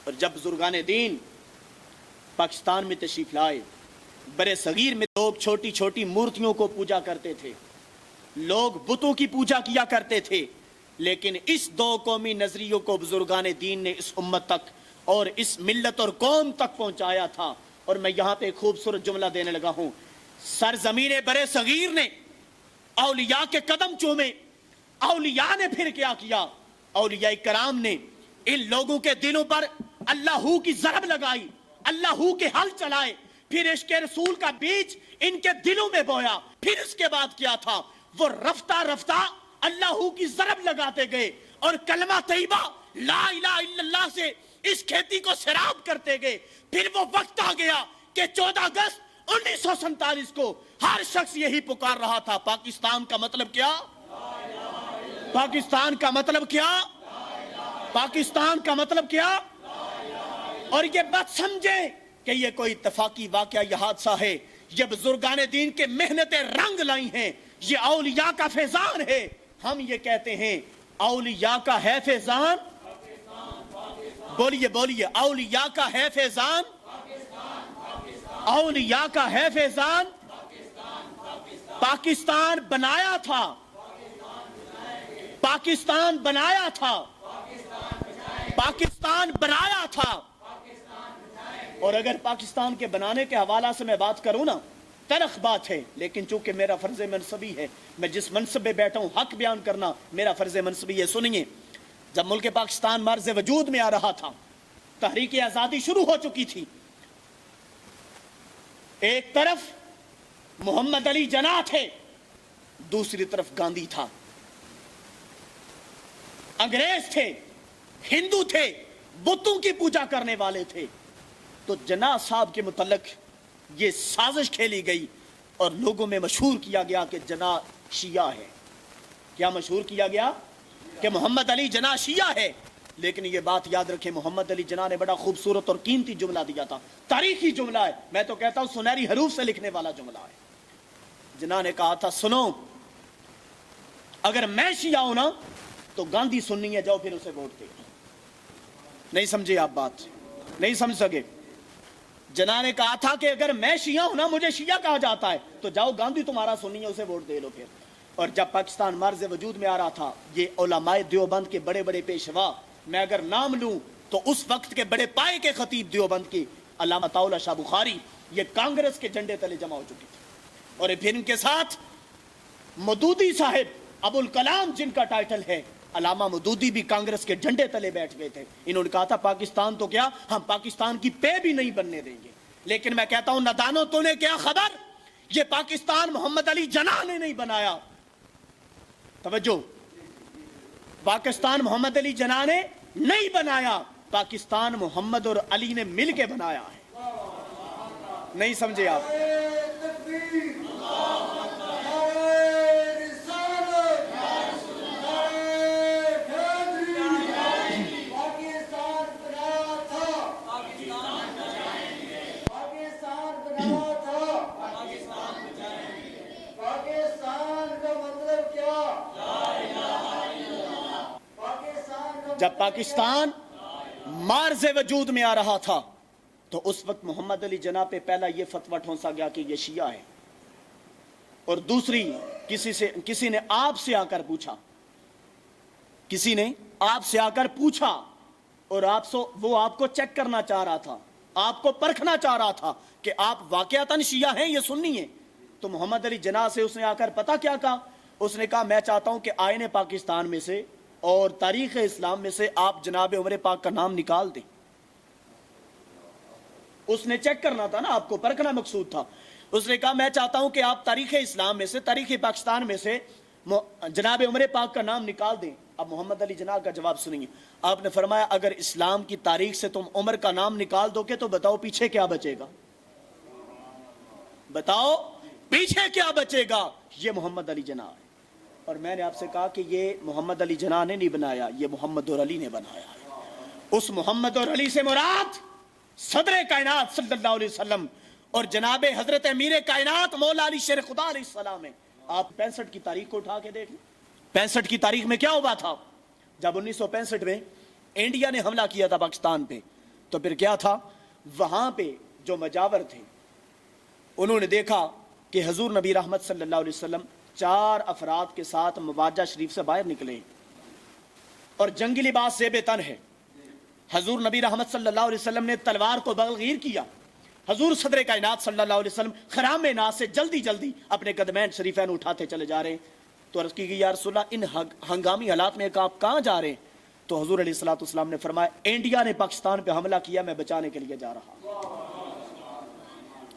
A: اور جب بزرگان دین پاکستان میں تشریف لائے، برے صغیر میں لوگ چھوٹی چھوٹی مورتیوں کو پوجا کرتے تھے، لوگ بتوں کی پوجا کیا کرتے تھے، لیکن اس 2 قومی نظریوں کو بزرگان دین نے اس امت تک اور اس ملت اور قوم تک پہنچایا تھا۔ اور میں یہاں پہ ایک خوبصورت جملہ دینے لگا ہوں، سرزمین برے صغیر نے اولیاء کے قدم چومے، اولیاء نے پھر کیا کیا؟ اولیاء کرام نے ان لوگوں کے دلوں پر اللہ کی ضرب لگائی، اللہ کے حل چلائے
B: پھر عشق رسول کا بیج ان کے دلوں میں بویا. پھر اس کے بعد کیا تھا؟ وہ رفتہ رفتہ اللہ کی ضرب لگاتے گئے اور کلمہ طیبہ لا الہ الا اللہ سے اس کھیتی کو سیراب کرتے گئے. پھر وہ وقت آ گیا کہ 14 اگست 1947 کو ہر شخص یہی پکار رہا تھا، پاکستان کا مطلب کیا؟ پاکستان کا مطلب کیا؟ پاکستان کا مطلب کیا؟ اور یہ بات سمجھیں کہ یہ کوئی اتفاقی واقعہ یا حادثہ ہے. یہ بزرگان دین کے محنتیں رنگ لائی ہیں. یہ اولیاء کا فیضان ہے. ہم یہ کہتے ہیں اولیاء کا ہے فیضان. بولیے بولیے، اولیاء کا ہے فیضان. اولیاء کا ہے فیضان. پاکستان بنایا تھا، پاکستان بنایا تھا، پاکستان بنایا تھا. اور اگر پاکستان کے بنانے کے حوالہ سے میں بات کروں نا، تلخ بات ہے، لیکن چونکہ میرا فرض منصبی ہے، میں جس منصب پہ بیٹھا ہوں حق بیان کرنا میرا فرض منصبی ہے. سنیے، جب ملک پاکستان مرز وجود میں آ رہا تھا، تحریک آزادی شروع ہو چکی تھی، ایک طرف محمد علی جناح تھے، دوسری طرف گاندھی تھا. انگریز تھے، ہندو تھے، بتوں کی پوجا کرنے والے تھے. تو جناح صاحب کے متعلق یہ سازش کھیلی گئی اور لوگوں میں مشہور کیا گیا کہ جناح شیعہ ہے. کیا مشہور کیا گیا؟ کہ محمد علی جناح شیعہ ہے. لیکن یہ بات یاد رکھیں، محمد علی جناح نے بڑا خوبصورت اور قیمتی جملہ دیا تھا، تاریخی جملہ ہے، میں تو کہتا ہوں سنہری حروف سے لکھنے والا جملہ ہے. جناح نے کہا تھا، سنو، اگر میں شیعہ ہوں نا تو گاندھی سنی ہے، جاؤ پھر اسے ووٹ دے. نہیں سمجھے آپ بات؟ نہیں سمجھ سکے. جناح نے کہا تھا کہ اگر میں شیعہ ہوں نا، مجھے شیعہ کہا جاتا ہے، تو جاؤ گاندھی تمہارا سنی ہے، اسے ووٹ دے لو پھر. اور جب پاکستان مرز وجود میں آ رہا تھا، یہ علماء دیوبند کے بڑے بڑے پیشوا، میں اگر نام لوں تو اس وقت کے بڑے پائے کے خطیب دیوبند کی علامہ طاولہ شاہ بخاری، یہ کانگریس کے جھنڈے تلے جمع ہو چکی تھی. اور پھر ان کے ساتھ مودودی صاحب، ابو الکلام جن کا ٹائٹل ہے، علامہ مودودی بھی کانگریس کے جھنڈے تلے بیٹھ گئے تھے. انہوں نے کہا تھا پاکستان تو کیا، ہم پاکستان کی پے بھی نہیں بننے دیں گے. لیکن میں کہتا ہوں ندانو، تو نے کیا خبر، یہ پاکستان محمد علی جناح نے نہیں بنایا. توجہ، پاکستان محمد علی جناح نے نہیں بنایا، پاکستان محمد اور علی نے مل کے بنایا ہے. نہیں سمجھے آپ؟ جب پاکستان مارز وجود میں آ رہا تھا تو اس وقت محمد علی جناح پہ پہلا یہ فتویٰ ٹھونسا گیا کہ یہ شیعہ ہے. اور دوسری، کسی نے آپ سے آ کر پوچھا، کسی نے آپ سے آ کر پوچھا اور وہ آپ کو چیک کرنا چاہ رہا تھا، آپ کو پرکھنا چاہ رہا تھا کہ آپ واقعتاً شیعہ ہیں، یہ سنی ہے. تو محمد علی جناح سے اس نے آ کر پتہ کیا کہا؟ اس نے کہا، میں چاہتا ہوں کہ آئین پاکستان میں سے اور تاریخ اسلام میں سے آپ جناب عمر پاک کا نام نکال دیں. اس نے چیک کرنا تھا نا، آپ کو پرکھنا مقصود تھا. اس نے کہا، میں چاہتا ہوں کہ آپ تاریخ اسلام میں سے، تاریخ پاکستان میں سے جناب عمر پاک کا نام نکال دیں. اب محمد علی جناح کا جواب سنیے. آپ نے فرمایا، اگر اسلام کی تاریخ سے تم عمر کا نام نکال دو گے تو بتاؤ پیچھے کیا بچے گا؟ بتاؤ پیچھے کیا بچے گا؟ یہ محمد علی جناح ہے. اور میں نے آپ سے کہا کہ یہ محمد علی جناح نے نہیں بنایا، یہ محمد اور علی نے بنایا ہے. اس محمد اور علی سے مراد صدر کائنات صلی اللہ علیہ وسلم اور جناب حضرت امیر کائنات مولا علی شیر خدا علیہ السلام ہے. آپ 65 کی تاریخ کو اٹھا کے دیکھ لیں. 65 کی تاریخ میں کیا ہوا تھا؟ جب 1965 میں انڈیا نے حملہ کیا تھا پاکستان پہ، تو پھر کیا تھا؟ وہاں پہ جو مجاور تھے انہوں نے دیکھا کہ حضور نبی رحمت صلی اللہ علیہ وسلم 4 افراد کے ساتھ مواجہ شریف سے باہر نکلے اور جنگی لباس زیب تن ہے. حضور نبی رحمت صلی اللہ علیہ وسلم نے تلوار کو بغیر کیا. حضور صدر کائنات صلی اللہ علیہ وسلم خرام ناز سے جلدی جلدی اپنے قدمین شریفین اٹھاتے چلے جا رہے ہیں. تو عرض کی گئی، یا رسول اللہ، ان ہنگامی حالات میں آپ کہاں جا رہے ہیں؟ تو حضور علیہ الصلوۃ والسلام نے فرمایا، انڈیا نے پاکستان پہ حملہ کیا، میں بچانے کے لیے جا رہا ہوں.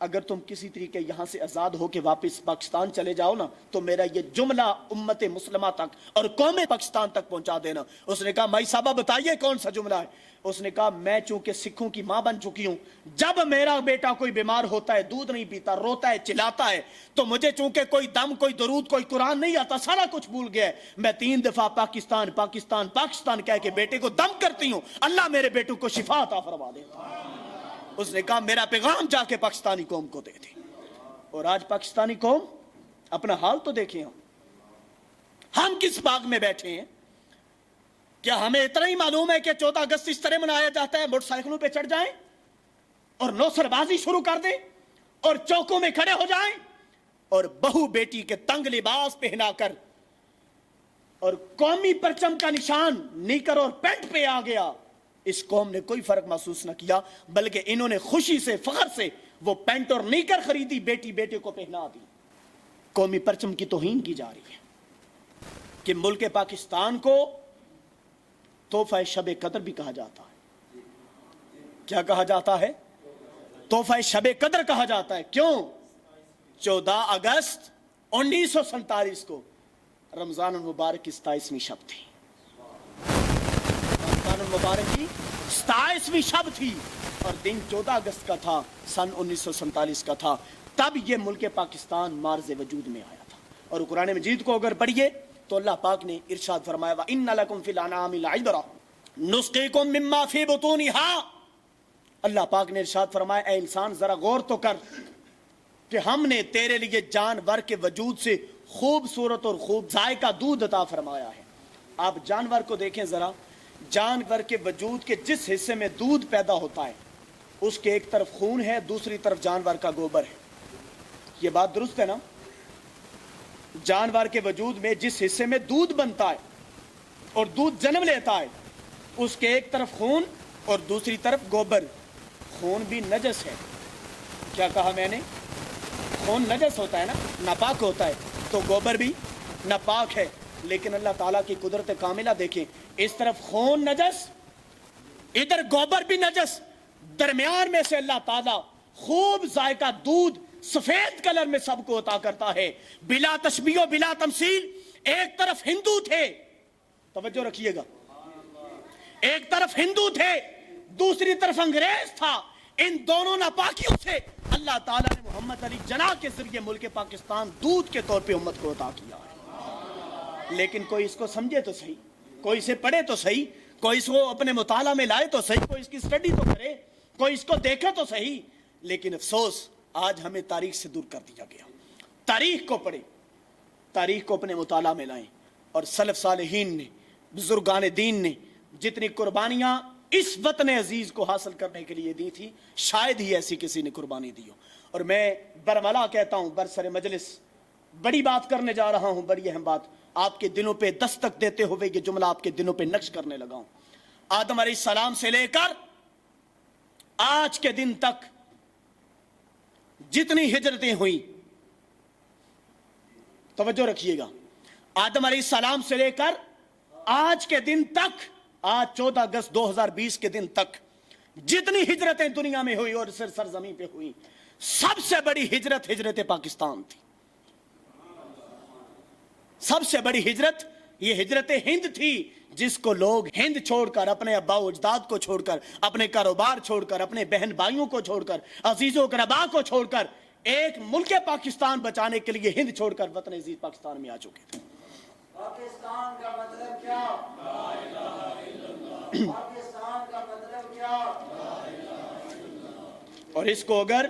B: اگر تم کسی طریقے یہاں سے آزاد ہو کے واپس پاکستان چلے جاؤ نا تو میرا یہ جملہ امت مسلمہ تک اور قوم پاکستان تک پہنچا دینا. اس نے کہا مائی صاحبہ بتائیے کون سا جملہ ہے؟ اس نے کہا میں چونکہ سکھوں کی ماں بن چکی ہوں, جب میرا بیٹا کوئی بیمار ہوتا ہے, دودھ نہیں پیتا, روتا ہے, چلاتا ہے, تو مجھے چونکہ کوئی دم, کوئی درود, کوئی قرآن نہیں آتا, سارا کچھ بھول گیا ہے, میں 3 دفعہ پاکستان پاکستان پاکستان کہہ کے بیٹے کو دم کرتی ہوں, اللہ میرے بیٹوں کو شفا عطا فرما دیتا. اس نے کہا میرا پیغام جا کے پاکستانی قوم کو دے دے. اور آج پاکستانی قوم اپنا حال تو دیکھیں, ہم کس باغ میں بیٹھے ہیں. کیا ہمیں اتنا ہی معلوم ہے کہ 14 اگست اس طرح منایا جاتا ہے, موٹر سائیکلوں پہ چڑھ جائیں اور نوسر بازی شروع کر دیں اور چوکوں میں کھڑے ہو جائیں اور بہو بیٹی کے تنگ لباس پہنا کر, اور قومی پرچم کا نشان نیکر اور پینٹ پہ آ گیا, اس قوم نے کوئی فرق محسوس نہ کیا, بلکہ انہوں نے خوشی سے, فخر سے وہ پینٹ اور نیکر خریدی, بیٹی بیٹے کو پہنا دی. قومی پرچم کی توہین کی جا رہی ہے کہ ملک پاکستان کو تحفہ شب قدر بھی کہا جاتا ہے. کیا کہا جاتا ہے؟ تحفہ شب قدر کہا جاتا ہے. کیوں؟ 14 اگست 1947 کو رمضان المبارک کی 27ویں شب تھی. رمضان المبارک کی 27ویں شب تھی اور دن 14 اگست کا تھا, سن 1947 کا تھا. تب یہ ملک پاکستان مارز وجود میں آیا تھا. اور قرآن مجید کو اگر پڑھیے تو اللہ پاک نے ارشاد فرمایا وَإِنَّ لَكُمْ فِي الْأَنْعَامِ لَعِبْرَةً نُسْقِيكُم مِّمَّا فِي بُطُونِهَا. اللہ پاک نے ارشاد فرمایا اے انسان ذرا غور تو کر کہ ہم نے تیرے لیے جانور کے وجود سے خوبصورت اور خوب ذائقہ دودھ عطا فرمایا ہے. آپ جانور کو دیکھیں ذرا, جانور کے وجود کے جس حصے میں دودھ پیدا ہوتا ہے اس کے ایک طرف خون ہے, دوسری طرف جانور کا گوبر ہے. یہ بات درست ہے نا؟ جانور کے وجود میں جس حصے میں دودھ بنتا ہے اور دودھ جنم لیتا ہے اس کے ایک طرف خون اور دوسری طرف گوبر. خون بھی نجس ہے. کیا کہا میں نے؟ خون نجس ہوتا ہے نا, ناپاک ہوتا ہے, تو گوبر بھی ناپاک ہے. لیکن اللہ تعالیٰ کی قدرت کاملہ دیکھیں, اس طرف خون نجس, ادھر گوبر بھی نجس, درمیان میں سے اللہ تعالیٰ خوب ذائقہ دودھ سفید کلر میں سب کو عطا کرتا ہے, بلا تشبیہ و بلا تمثیل. ایک طرف ہندو تھے, توجہ رکھیے گا, ایک طرف ہندو تھے, دوسری طرف انگریز تھا. ان دونوں ناپاکیوں سے اللہ تعالیٰ نے محمد علی جناح کے ذریعے ملک پاکستان دودھ کے طور پہ امت کو عطا کیا ہے. لیکن کوئی اس کو سمجھے تو صحیح, کوئی اسے پڑھے تو صحیح, کوئی اس کو اپنے مطالعہ میں لائے تو صحیح, کوئی اس کی اسٹڈی تو کرے, کوئی اس کو دیکھے تو صحیح. لیکن افسوس آج ہمیں تاریخ سے دور کر دیا گیا. تاریخ کو پڑھیں, تاریخ کو اپنے مطالعہ میں لائیں, اور سلف صالحین نے, بزرگان دین نے جتنی قربانیاں اس وطن عزیز کو حاصل کرنے کے لیے دی تھی, شاید ہی ایسی کسی نے قربانی دی ہو. اور میں برملا کہتا ہوں, برسر مجلس بڑی بات کرنے جا رہا ہوں, بڑی اہم بات, آپ کے دلوں پہ دستک دیتے ہوئے یہ جملہ آپ کے دلوں پہ نقش کرنے لگا ہوں. آدم علیہ السلام سے لے کر آج کے دن تک جتنی ہجرتیں ہوئیں, توجہ رکھیے گا, آدم علیہ السلام سے لے کر آج کے دن تک, آج 14 اگست 2020 کے دن تک جتنی ہجرتیں دنیا میں ہوئی اور سرزمین پہ ہوئی, سب سے بڑی ہجرت ہجرت پاکستان تھی. سب سے بڑی ہجرت یہ ہجرت ہند تھی, جس کو لوگ ہند چھوڑ کر, اپنے ابا و اجداد کو چھوڑ کر, اپنے کاروبار چھوڑ کر, اپنے بہن بھائیوں کو چھوڑ کر, عزیز و اقربا کو چھوڑ کر, ایک ملک پاکستان بچانے کے لیے ہند چھوڑ کر وطن عزیز پاکستان میں آ چکے تھے.
C: پاکستان کا مطلب کیا؟ لا الہ الا اللہ. پاکستان کا مطلب کیا؟ لا الہ الا اللہ.
B: اور اس کو اگر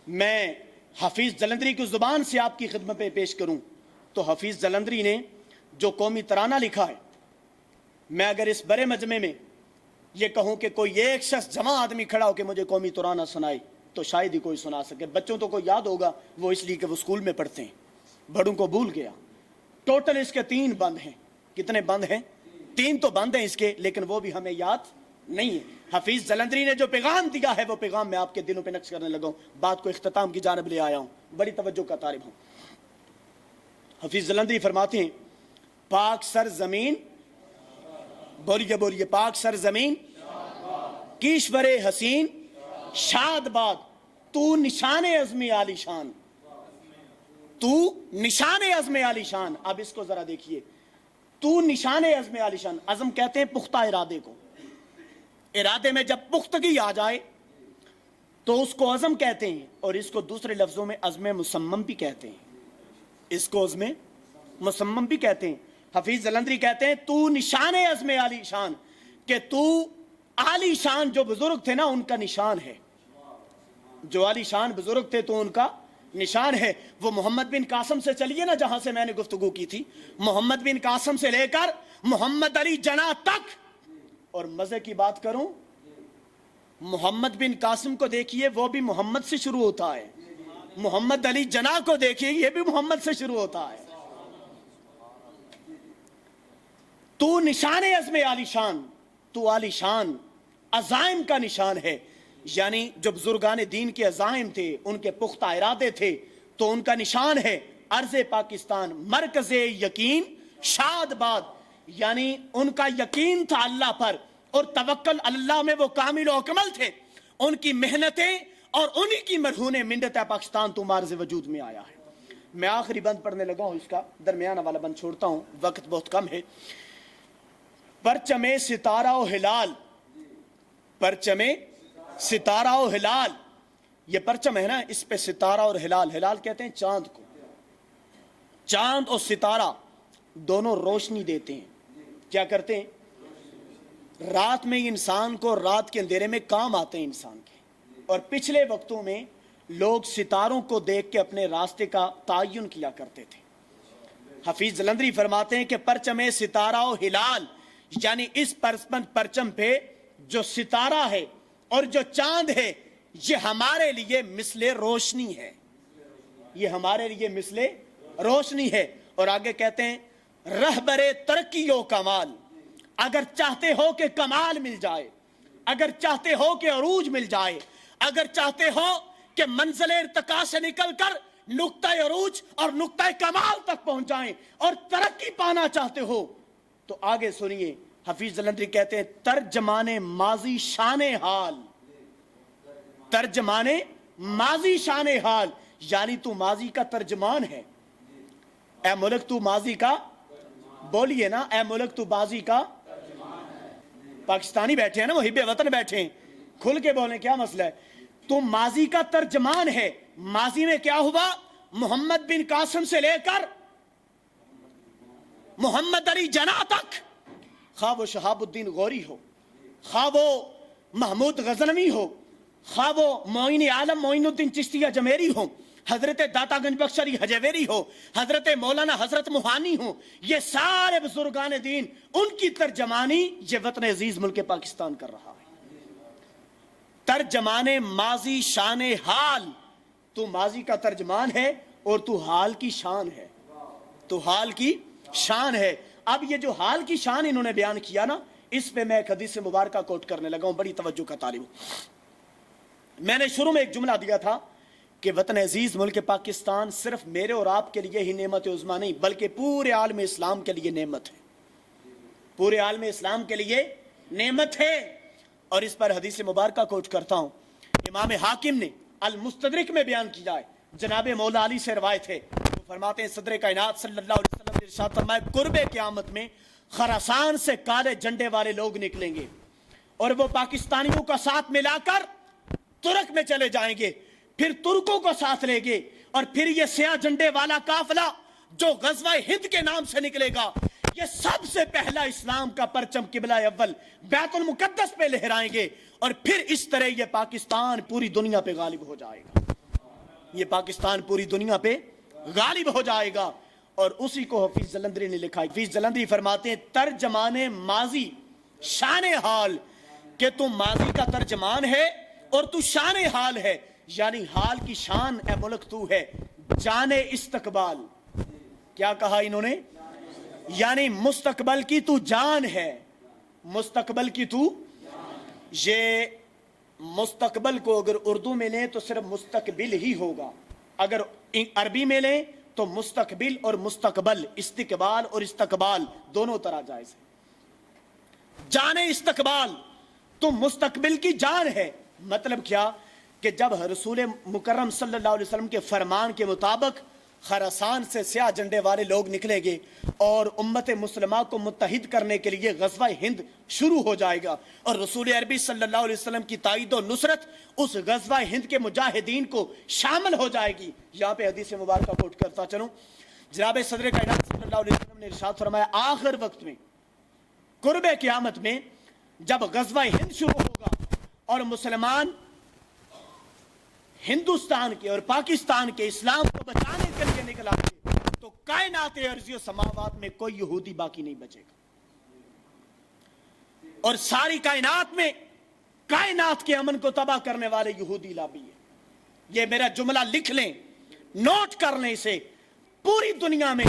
B: میں حفیظ جلندری کی زبان سے آپ کی خدمت پہ پیش کروں تو حفیظ جلندری نے جو قومی ترانہ لکھا ہے, میں اگر اس بڑے مجمع میں یہ کہوں کہ کوئی ایک شخص جمع آدمی کھڑا ہو کہ مجھے قومی ترانہ سنائے تو شاید ہی کوئی سنا سکے. بچوں تو کو یاد ہوگا, وہ اس لیے کہ وہ اسکول میں پڑھتے ہیں, بڑوں کو بھول گیا. ٹوٹل اس کے 3 بند ہیں. کتنے بند ہیں؟ 3 تو بند ہیں اس کے, لیکن وہ بھی ہمیں یاد نہیں ہے. حفیظ جلندری نے جو پیغام دیا ہے وہ پیغام میں آپ کے دلوں پہ نقش کرنے لگا ہوں. بات کو اختتام کی جانب لے آیا ہوں, بڑی توجہ کا طالب ہوں. حفیظ جلندری فرماتے ہیں پاک سر زمین, بولیے بولیے, پاک سر زمین کیشور حسین شاد باد تو نشان عزم عالی شان، تو نشان عزم عالی شان. اب اس کو ذرا دیکھیے، تو نشان عزم عالی شان. عزم کہتے ہیں پختہ ارادے کو. ارادے میں جب پختگی آ جائے تو اس کو عزم کہتے ہیں، اور اس کو دوسرے لفظوں میں عزم مصمم بھی کہتے ہیں. اس کو عزم مصمم بھی کہتے ہیں. حفیظ جلندری کہتے ہیں تو نشان عزم عالی شان، کہ تو عالی شان جو بزرگ تھے نا ان کا نشان ہے. جو عالی شان بزرگ تھے تو ان کا نشان ہے. وہ محمد بن قاسم سے چلیے نا، جہاں سے میں نے گفتگو کی تھی، محمد بن قاسم سے لے کر محمد علی جناح تک. اور مزے کی بات کروں، محمد بن قاسم کو دیکھیے، وہ بھی محمد سے شروع ہوتا ہے. محمد علی جناح کو دیکھیے، یہ بھی محمد سے شروع ہوتا ہے. تو نشان عزم عالی شان، تو عالی شان عزائم کا نشان ہے. یعنی جو بزرگان دین کے عزائم تھے، ان کے پختہ ارادے تھے، تو ان کا نشان ہے ارض پاکستان مرکز یقین شاد باد. یعنی ان کا یقین تھا اللہ پر، اور توکل اللہ میں وہ کامل و اکمل تھے. ان کی محنتیں اور انہی کی مرہون منت پاکستان تو معرض وجود میں آیا ہے. میں آخری بند پڑھنے لگا ہوں، اس کا درمیانہ والا بند چھوڑتا ہوں، وقت بہت کم ہے. پرچم ستارہ و ہلال، پرچم ستارہ و ہلال، یہ پرچم ہے نا، اس پہ ستارہ اور ہلال، ہلال کہتے ہیں چاند کو. چاند اور ستارہ دونوں روشنی دیتے ہیں. کیا کرتے ہیں؟ رات میں انسان کو، رات کے اندھیرے میں کام آتے ہیں انسان کے. اور پچھلے وقتوں میں لوگ ستاروں کو دیکھ کے اپنے راستے کا تعین کیا کرتے تھے. حفیظ جلندری فرماتے ہیں کہ پرچم ستارہ و ہلال، یعنی اس پرچم پہ جو ستارہ ہے اور جو چاند ہے، یہ ہمارے لیے مثل روشنی ہے. یہ ہمارے لیے مثل روشنی ہے. اور آگے کہتے ہیں رہبر ترقی و کمال، اگر چاہتے ہو کہ کمال مل جائے، اگر چاہتے ہو کہ عروج مل جائے، اگر چاہتے ہو کہ منزل ارتقاء سے نکل کر نقطہ عروج اور نقطہ کمال تک پہنچ جائیں اور ترقی پانا چاہتے ہو، تو آگے سنیے. حفیظ جلندری کہتے ہیں ترجمان ماضی شان حال، ترجمان ماضی شان حال، یعنی تو ماضی کا ترجمان ہے. اے ملک تو ماضی کا، بولیے نا، اے ملک تو ماضی کا. پاکستانی بیٹھے ہیں نا، محب وطن بیٹھے ہیں، کھل کے بولیں، کیا مسئلہ ہے؟ تو ماضی کا ترجمان ہے. ماضی میں کیا ہوا؟ محمد بن قاسم سے لے کر محمد علی جناح تک، خواہ وہ شہاب الدین غوری ہو، خواہ وہ محمود غزنوی ہو، خواہ وہ معین عالم معین الدین چشتی اجمیری ہو، حضرت داتا گنج بخش علی حجویری ہو، حضرت مولانا حضرت موہانی ہو، یہ سارے بزرگان دین، ان کی ترجمانی یہ وطن عزیز ملک پاکستان کر رہا ہے. ترجمان ماضی شان حال، تو ماضی کا ترجمان ہے اور تو حال کی شان ہے. تو حال کی شان ہے. اب یہ جو حال کی شان انہوں نے بیان کیا نا، اس پہ میں ایک حدیث مبارکہ کوٹ کرنے لگا ہوں، بڑی توجہ کا طالب ہوں. میں نے شروع میں ایک جملہ دیا تھا کہ وطن عزیز ملک پاکستان صرف میرے اور آپ کے لیے ہی نعمت عظمیٰ نہیں، بلکہ پورے عالم اسلام کے لیے نعمت ہے. پورے عالم اسلام کے لیے نعمت ہے. اور اس پر حدیث مبارکہ کوٹ کرتا ہوں. امام حاکم نے المستدرک میں بیان کیا ہے، جناب مولا علی سے روایت ہے، وہ فرماتے ہیں صدر کائنات صلی اللہ علیہ وسلم نے ارشاد فرمایا قرب قیامت میں خراسان سے کالے جھنڈے والے لوگ نکلیں گے اور وہ پاکستانیوں کا ساتھ ملا کر ترک میں چلے جائیں گے، پھر ترکوں کو ساتھ لیں گے، اور پھر یہ سیاہ جھنڈے والا قافلہ جو غزوہ ہند کے نام سے نکلے گا، یہ سب سے پہلا اسلام کا پرچم قبلہ اول بیت المقدس پہ لہرائیں گے، اور پھر اس طرح یہ پاکستان پوری دنیا پہ غالب ہو جائے گا. یہ پاکستان پوری دنیا پہ غالب ہو جائے گا. اور اسی کو حفیظ جلندری نے لکھا ہے. حفیظ جلندری فرماتے ہیں ترجمان ماضی شان حال، کہ تو ماضی کا ترجمان ہے اور تو شان حال ہے، یعنی حال کی شان اے ملک تو ہے. جان استقبال، کیا کہا انہوں نے؟ یعنی مستقبل کی تو جان ہے. مستقبل کی تو، یہ مستقبل کو اگر اردو میں لیں تو صرف مستقبل ہی ہوگا، اگر عربی میں لیں تو مستقبل اور مستقبل، استقبال اور استقبال دونوں طرح جائز ہے. جان استقبال، تو مستقبل کی جان ہے. مطلب کیا کہ جب رسول مکرم صلی اللہ علیہ وسلم کے فرمان کے مطابق خراسان سے سیاہ جھنڈے والے لوگ نکلیں گے اور امت مسلمہ کو متحد کرنے کے لیے غزوہ ہند شروع ہو جائے گا، اور رسول عربی صلی اللہ علیہ وسلم کی تائید و نصرت اس غزوہ ہند کے مجاہدین کو شامل ہو جائے گی۔ یہاں پہ حدیث مبارکہ کوٹ کرتا چلوں، جناب صدر کائنات صلی اللہ علیہ وسلم نے ارشاد فرمایا آخر وقت میں، قرب قیامت میں، جب غزوہ ہند شروع ہوگا اور مسلمان ہندوستان کے اور پاکستان کے اسلام کو بچانے کے لیے نکل آئیں گے، تو کائنات ارضی و سماوات میں کوئی یہودی باقی نہیں بچے گا، اور ساری کائنات میں کائنات کے امن کو تباہ کرنے والے یہودی لابی ہے۔ یہ میرا جملہ لکھ لیں، نوٹ کر لیں اسے، پوری دنیا میں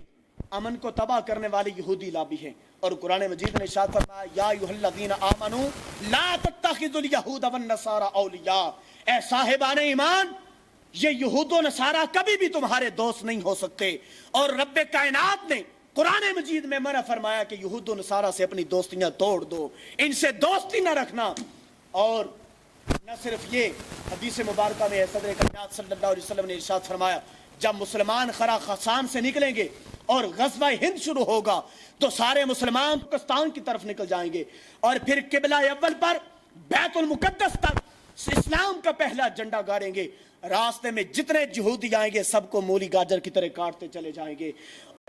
B: امن کو تباہ کرنے والے یہودی لابی ہیں۔ اور قرآن مجید نے ارشاد فرمایا یا ایھا الذین آمنوا لا تتخذوا الیہود والنصارى اولیاء، اے صاحبان ایمان، یہ یہود و نصارہ کبھی بھی تمہارے دوست نہیں ہو سکتے۔ اور رب کائنات نے قرآن مجید میں منع فرمایا کہ یہود و نصارہ سے اپنی دوستیاں توڑ دو، ان سے دوستی نہ رکھنا۔ اور نہ صرف یہ، حدیث مبارکہ میں صدر کائنات صلی اللہ علیہ وسلم نے ارشاد فرمایا جب مسلمان خراسان سے نکلیں گے اور غزوہ ہند شروع ہوگا تو سارے مسلمان پاکستان کی طرف نکل جائیں گے، اور پھر قبلہ اول پر بیت المقدس تک اسلام کا پہلا جھنڈا گاڑیں گے۔ راستے میں جتنے یہودی آئیں گے سب کو مولی گاجر کی طرح کاٹتے چلے جائیں گے،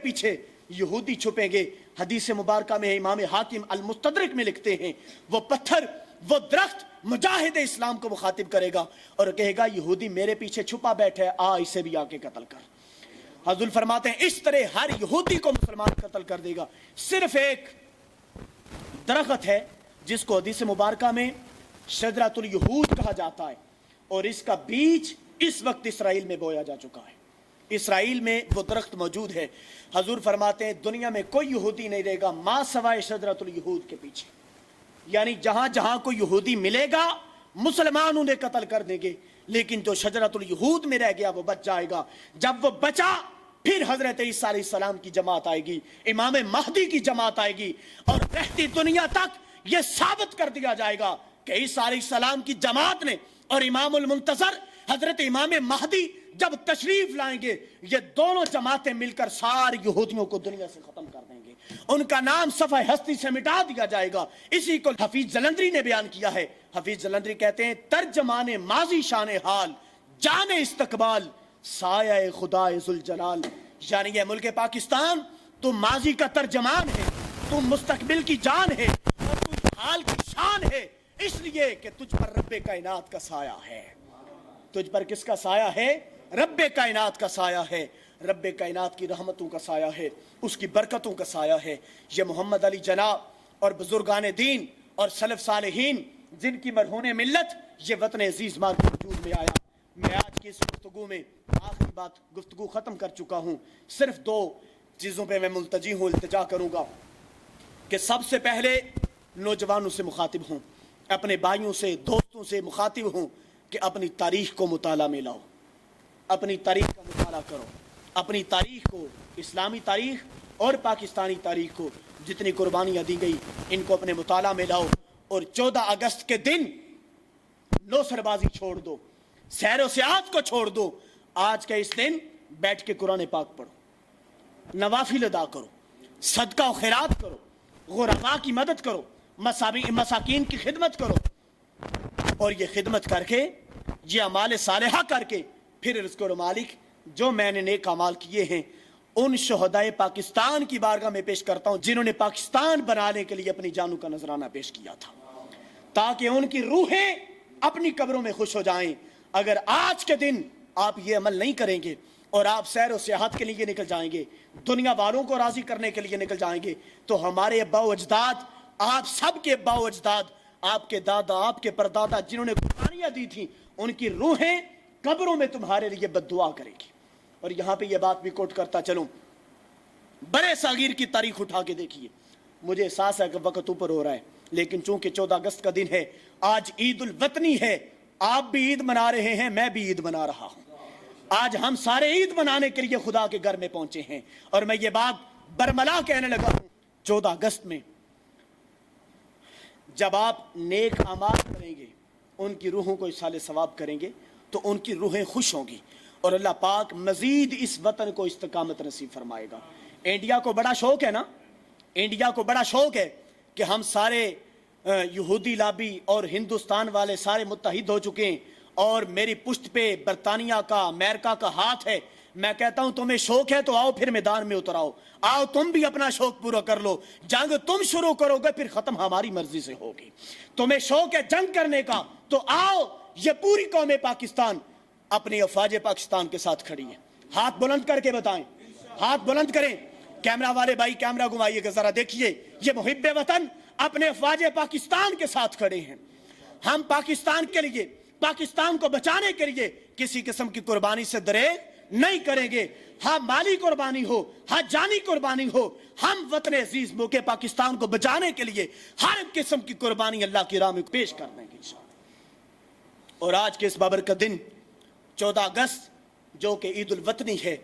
B: پیچھے یہودی چھپیں گے۔ حدیث مبارکہ میں امام حاکم المستدرک میں لکھتے ہیں وہ پتھر، وہ درخت مجاہد اسلام کو مخاطب کرے گا اور کہے گا یہودی میرے پیچھے چھپا بیٹھے، آ اسے بھی آ کے قتل کر۔ حضور فرماتے ہیں اس طرح ہر یہودی کو مسلمان قتل کر دے گا۔ صرف ایک درخت ہے جس کو حدیث مبارکہ میں شجرۃ الیہود کہا جاتا ہے، اور اس کا بیج اس وقت اسرائیل میں بویا جا چکا ہے، اسرائیل میں وہ درخت موجود ہے۔ حضور فرماتے ہیں دنیا میں کوئی یہودی نہیں رہے گا ما سوائے شجرۃ الیہود کے پیچھے، یعنی جہاں جہاں کوئی یہودی ملے گا مسلمان انہیں قتل کر دیں گے، لیکن جو شجرۃ الیہود میں رہ گیا وہ بچ جائے گا۔ جب وہ بچا پھر حضرت عیسیٰ علیہ السلام کی جماعت آئے گی، امام مہدی کی جماعت آئے گی، اور رہتی دنیا تک یہ ثابت کر دیا جائے گا کہ عیسیٰ علیہ السلام کی جماعت نے اور امام المنتظر حضرت امام مہدی جب تشریف لائیں گے یہ دونوں جماعتیں مل کر سارے یہودیوں کو دنیا سے ختم کر دیں گے، ان کا نام صفحہ ہستی سے مٹا دیا جائے گا۔ اسی کو حفیظ جلندری نے بیان کیا ہے۔ حفیظ جلندری کہتے ہیں ترجمان ماضی شان حال جان استقبال سایہ خدا ذوالجلال، یعنی یہ ملک پاکستان تو ماضی کا ترجمان ہے، تو مستقبل کی جان ہے، اور تو حال کی شان ہے، اس لیے کہ تجھ پر رب کائنات کا سایہ ہے۔ تجھ پر کس کا سایہ ہے؟ رب کائنات کا سایہ ہے، رب کائنات کی رحمتوں کا سایہ ہے، اس کی برکتوں کا سایہ ہے۔ یہ محمد علی جناب اور بزرگان دین اور سلف صالحین جن کی مرہون ملت یہ وطن عزیز ماں کے وجود میں آیا۔ میں آج کی اس گفتگو میں آخری بات گفتگو ختم کر چکا ہوں، صرف دو چیزوں پہ میں ملتجی ہوں، التجا کروں گا کہ سب سے پہلے نوجوانوں سے مخاطب ہوں، اپنے بھائیوں سے دوستوں سے مخاطب ہوں کہ اپنی تاریخ کو مطالعہ میں لاؤ، اپنی تاریخ کا مطالعہ کرو، اپنی تاریخ کو، اسلامی تاریخ اور پاکستانی تاریخ کو جتنی قربانیاں دی گئی ان کو اپنے مطالعہ میں لاؤ، اور 14 اگست کے دن لو سربازی چھوڑ دو، سیر و سیاحت کو چھوڑ دو۔ آج کا اس دن بیٹھ کے قرآن پاک پڑھو، نوافل ادا کرو، صدقہ و خیرات کرو، غرباء کی مدد کرو، مساکین کی خدمت کرو، اور یہ خدمت کر کے یہ اعمال صالحہ کر کے پھر رزق و مالک جو میں نے نیک اعمال کیے ہیں ان شہدائے پاکستان کی بارگاہ میں پیش کرتا ہوں جنہوں نے پاکستان بنانے کے لیے اپنی جانوں کا نذرانہ پیش کیا تھا، تاکہ ان کی روحیں اپنی قبروں میں خوش ہو جائیں۔ اگر آج کے دن آپ یہ عمل نہیں کریں گے اور آپ سیر و سیاحت کے لیے نکل جائیں گے، دنیا والوں کو راضی کرنے کے لیے نکل جائیں گے، تو ہمارے ابا و اجداد، آپ سب کے ابا و اجداد، آپ کے دادا، آپ کے پردادا جنہوں نے قربانیاں دی تھیں، ان کی روحیں قبروں میں تمہارے لیے بد دعا کرے گی۔ اور یہاں پہ یہ بات بھی کوٹ کرتا چلوں، بڑے صغیر کی تاریخ اٹھا کے دیکھیے، مجھے احساس ہے کہ وقت اوپر ہو رہا ہے، لیکن چونکہ 14 اگست کا دن ہے، آج عید الوطنی ہے، آپ بھی عید منا رہے ہیں، میں بھی عید منا رہا ہوں۔ آج ہم سارے عید منانے کے لیے خدا کے گھر میں پہنچے ہیں، اور میں یہ بات برملا کہنے لگا ہوں 14 اگست میں جب آپ نیک اعمال کریں گے ان کی روحوں کو اصال ثواب کریں گے تو ان کی روحیں خوش ہوں گی اور اللہ پاک مزید اس وطن کو استقامت نصیب فرمائے گا۔ انڈیا کو بڑا شوق ہے نا، انڈیا کو بڑا شوق ہے کہ ہم سارے یہودی لابی اور ہندوستان والے سارے متحد ہو چکے ہیں اور میری پشت پہ برطانیہ کا امریکہ کا ہاتھ ہے۔ میں کہتا ہوں تمہیں شوق ہے تو آؤ پھر میدان میں اتر آؤ، آؤ تم بھی اپنا شوق پورا کر لو۔ جنگ تم شروع کرو گے پھر ختم ہماری مرضی سے ہوگی۔ تمہیں شوق ہے جنگ کرنے کا تو آؤ، یہ پوری قوم پاکستان اپنی افواج پاکستان کے ساتھ کھڑی ہے۔ ہاتھ بلند کر کے بتائیں، ہاتھ بلند کریں۔ کیمرہ والے بھائی کیمرہ گھمائیے گا ذرا، دیکھیے یہ محب وطن اپنے افواج پاکستان کے ساتھ کھڑے ہیں۔ ہم پاکستان کے لیے، پاکستان کو بچانے کے لیے کسی قسم کی قربانی سے دریغ نہیں کریں گے، ہاں مالی قربانی ہو، ہاں جانی قربانی ہو، ہم وطن عزیز ملک پاکستان کو بچانے کے لیے ہر قسم کی قربانی اللہ کی راہ میں پیش کر دیں گے انشاءاللہ۔ اور آج کے اس بابرکت دن 14 اگست جو کہ عید الوطنی ہے،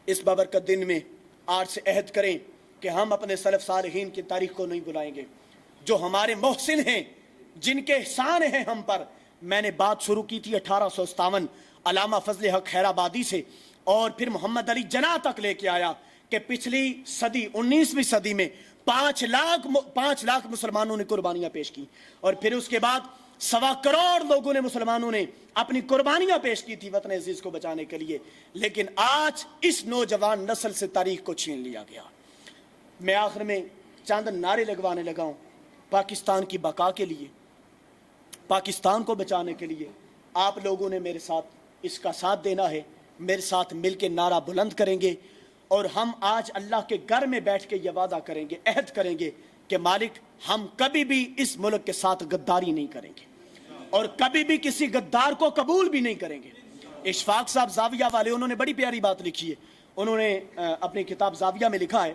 B: اس بابرکت دن میں آج سے عہد کریں کہ ہم اپنے سلف صالحین کی تاریخ کو نہیں بلائیں گے، جو ہمارے محسن ہیں، جن کے احسان ہیں ہم پر۔ میں نے بات شروع کی تھی 1857 علامہ فضل حق خیرآبادی سے اور پھر محمد علی جناح تک لے کے آیا کہ پچھلی صدی 19ویں صدی میں 5 لاکھ مسلمانوں نے قربانیاں پیش کی، اور پھر اس کے بعد 1.25 کروڑ لوگوں نے، مسلمانوں نے اپنی قربانیاں پیش کی تھی وطن عزیز کو بچانے کے لیے۔ لیکن آج اس نوجوان نسل سے تاریخ کو چھین لیا گیا۔ میں آخر میں چند نعرے لگوانے لگا ہوں پاکستان کی بقا کے لیے، پاکستان کو بچانے کے لیے۔ آپ لوگوں نے میرے ساتھ اس کا ساتھ دینا ہے، میرے ساتھ مل کے نعرہ بلند کریں گے، اور ہم آج اللہ کے گھر میں بیٹھ کے یہ وعدہ کریں گے، عہد کریں گے کہ مالک ہم کبھی بھی اس ملک کے ساتھ غداری نہیں کریں گے اور کبھی بھی کسی غدار کو قبول بھی نہیں کریں گے۔ اشفاق صاحب زاویہ والے، انہوں نے بڑی پیاری بات لکھی ہے، انہوں نے اپنی کتاب زاویہ میں لکھا ہے،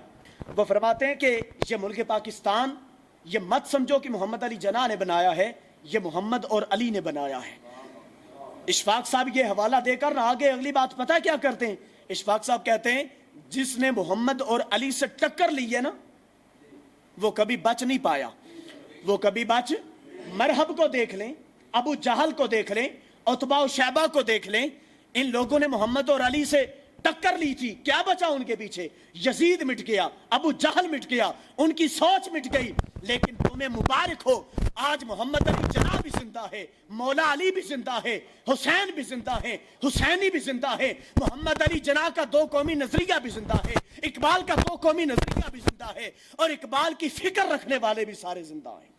B: وہ فرماتے ہیں کہ یہ ملک پاکستان یہ مت سمجھو کہ محمد علی جناح نے بنایا ہے، یہ محمد اور علی نے بنایا ہے۔ اشفاق صاحب یہ حوالہ دے کر آگے اگلی بات پتہ کیا کرتے ہیں؟ اشفاق صاحب کہتے ہیں جس نے محمد اور علی سے ٹکر لی ہے نا، وہ کبھی بچ نہیں پایا، وہ کبھی بچ۔ مرحب کو دیکھ لیں، ابو جہل کو دیکھ لیں، عتبہ و شیبہ کو دیکھ لیں، ان لوگوں نے محمد اور علی سے ٹکر لی تھی، کیا بچا ان کے پیچھے؟ یزید مٹ گیا، ابو جہل مٹ گیا، ان کی سوچ مٹ گئی۔ لیکن تمہیں مبارک ہو، آج محمد علی جناح بھی زندہ ہے، مولا علی بھی زندہ ہے، حسین بھی زندہ ہے، حسینی بھی زندہ ہے، محمد علی جناح کا 2 قومی نظریہ بھی زندہ ہے، اقبال کا 2 قومی نظریہ بھی زندہ ہے، اور اقبال کی فکر رکھنے والے بھی سارے زندہ ہیں۔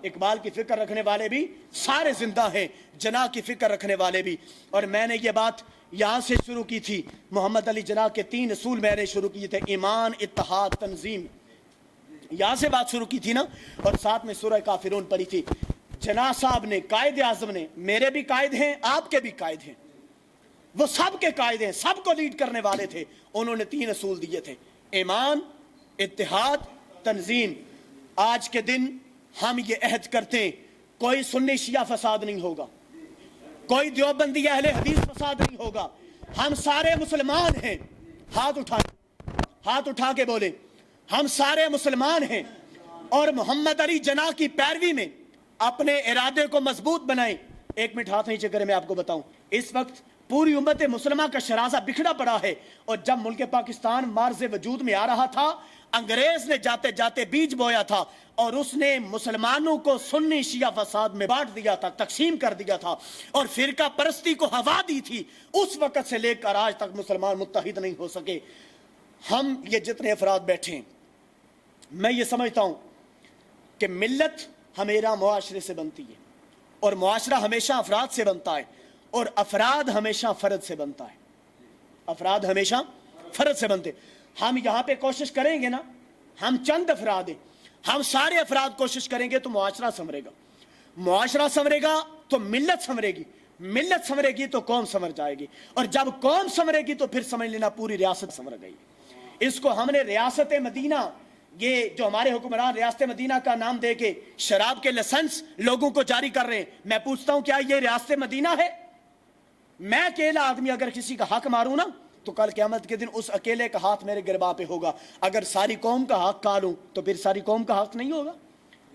B: اقبال کی فکر رکھنے والے بھی سارے زندہ ہیں، جناح کی فکر رکھنے والے بھی۔ اور میں نے یہ بات یہاں سے شروع کی تھی، محمد علی جناح کے 3 اصول میں نے شروع کیے تھے، ایمان، اتحاد، تنظیم، یہاں سے بات شروع کی تھی نا، اور ساتھ میں سورہ کافرون پڑھی تھی۔ جناح صاحب نے، قائد اعظم نے، میرے بھی قائد ہیں، آپ کے بھی قائد ہیں، وہ سب کے قائد ہیں، سب کو لیڈ کرنے والے تھے، انہوں نے 3 اصول دیے تھے، ایمان، اتحاد، تنظیم۔ آج کے دن ہم یہ عہد کرتے ہیں کوئی سنی شیعہ فساد نہیں ہوگا، کوئی دیوبندی اہل حدیث فساد نہیں ہوگا، ہم سارے مسلمان ہیں۔ ہاتھ اٹھا کے بولے ہم سارے مسلمان ہیں، اور محمد علی جناح کی پیروی میں اپنے ارادے کو مضبوط بنائیں۔ 1 منٹ ہاتھ نیچے کریں، میں آپ کو بتاؤں، اس وقت پوری امت مسلمہ کا شرازہ بکھڑا پڑا ہے، اور جب ملک پاکستان مارز وجود میں آ رہا تھا، انگریز نے جاتے جاتے بیج بویا تھا، اور اس نے مسلمانوں کو سنی شیعہ فساد میں بانٹ دیا تھا، تقسیم کر دیا تھا، اور فرقہ پرستی کو ہوا دی تھی۔ اس وقت سے لے کر آج تک مسلمان متحد نہیں ہو سکے۔ ہم یہ جتنے افراد بیٹھے ہیں، میں یہ سمجھتا ہوں کہ ملت ہمیشہ معاشرے سے بنتی ہے، اور معاشرہ ہمیشہ افراد سے بنتا ہے، اور افراد ہمیشہ فرد سے بنتا ہے، افراد ہمیشہ فرد سے بنتے۔ ہم یہاں پہ کوشش کریں گے نا، ہم چند افراد ہیں، ہم سارے افراد کوشش کریں گے تو معاشرہ سنورے گا، معاشرہ سنورے گا تو ملت سنورے گی، ملت سنورے گی تو قوم سنور جائے گی، اور جب قوم سنورے گی تو پھر سمجھ لینا پوری ریاست سنور گئی۔ اس کو ہم نے ریاست مدینہ، یہ جو ہمارے حکمران ریاست مدینہ کا نام دے کے شراب کے لائسنس لوگوں کو جاری کر رہے ہیں، میں پوچھتا ہوں کیا یہ ریاست مدینہ ہے؟ میں اکیلا آدمی اگر کسی کا حق ماروں نا تو کل قیامت کے دن اس اکیلے کا ہاتھ میرے گربا پہ ہوگا، اگر ساری قوم کا حق کھا لوں تو پھر ساری قوم کا حق نہیں ہوگا۔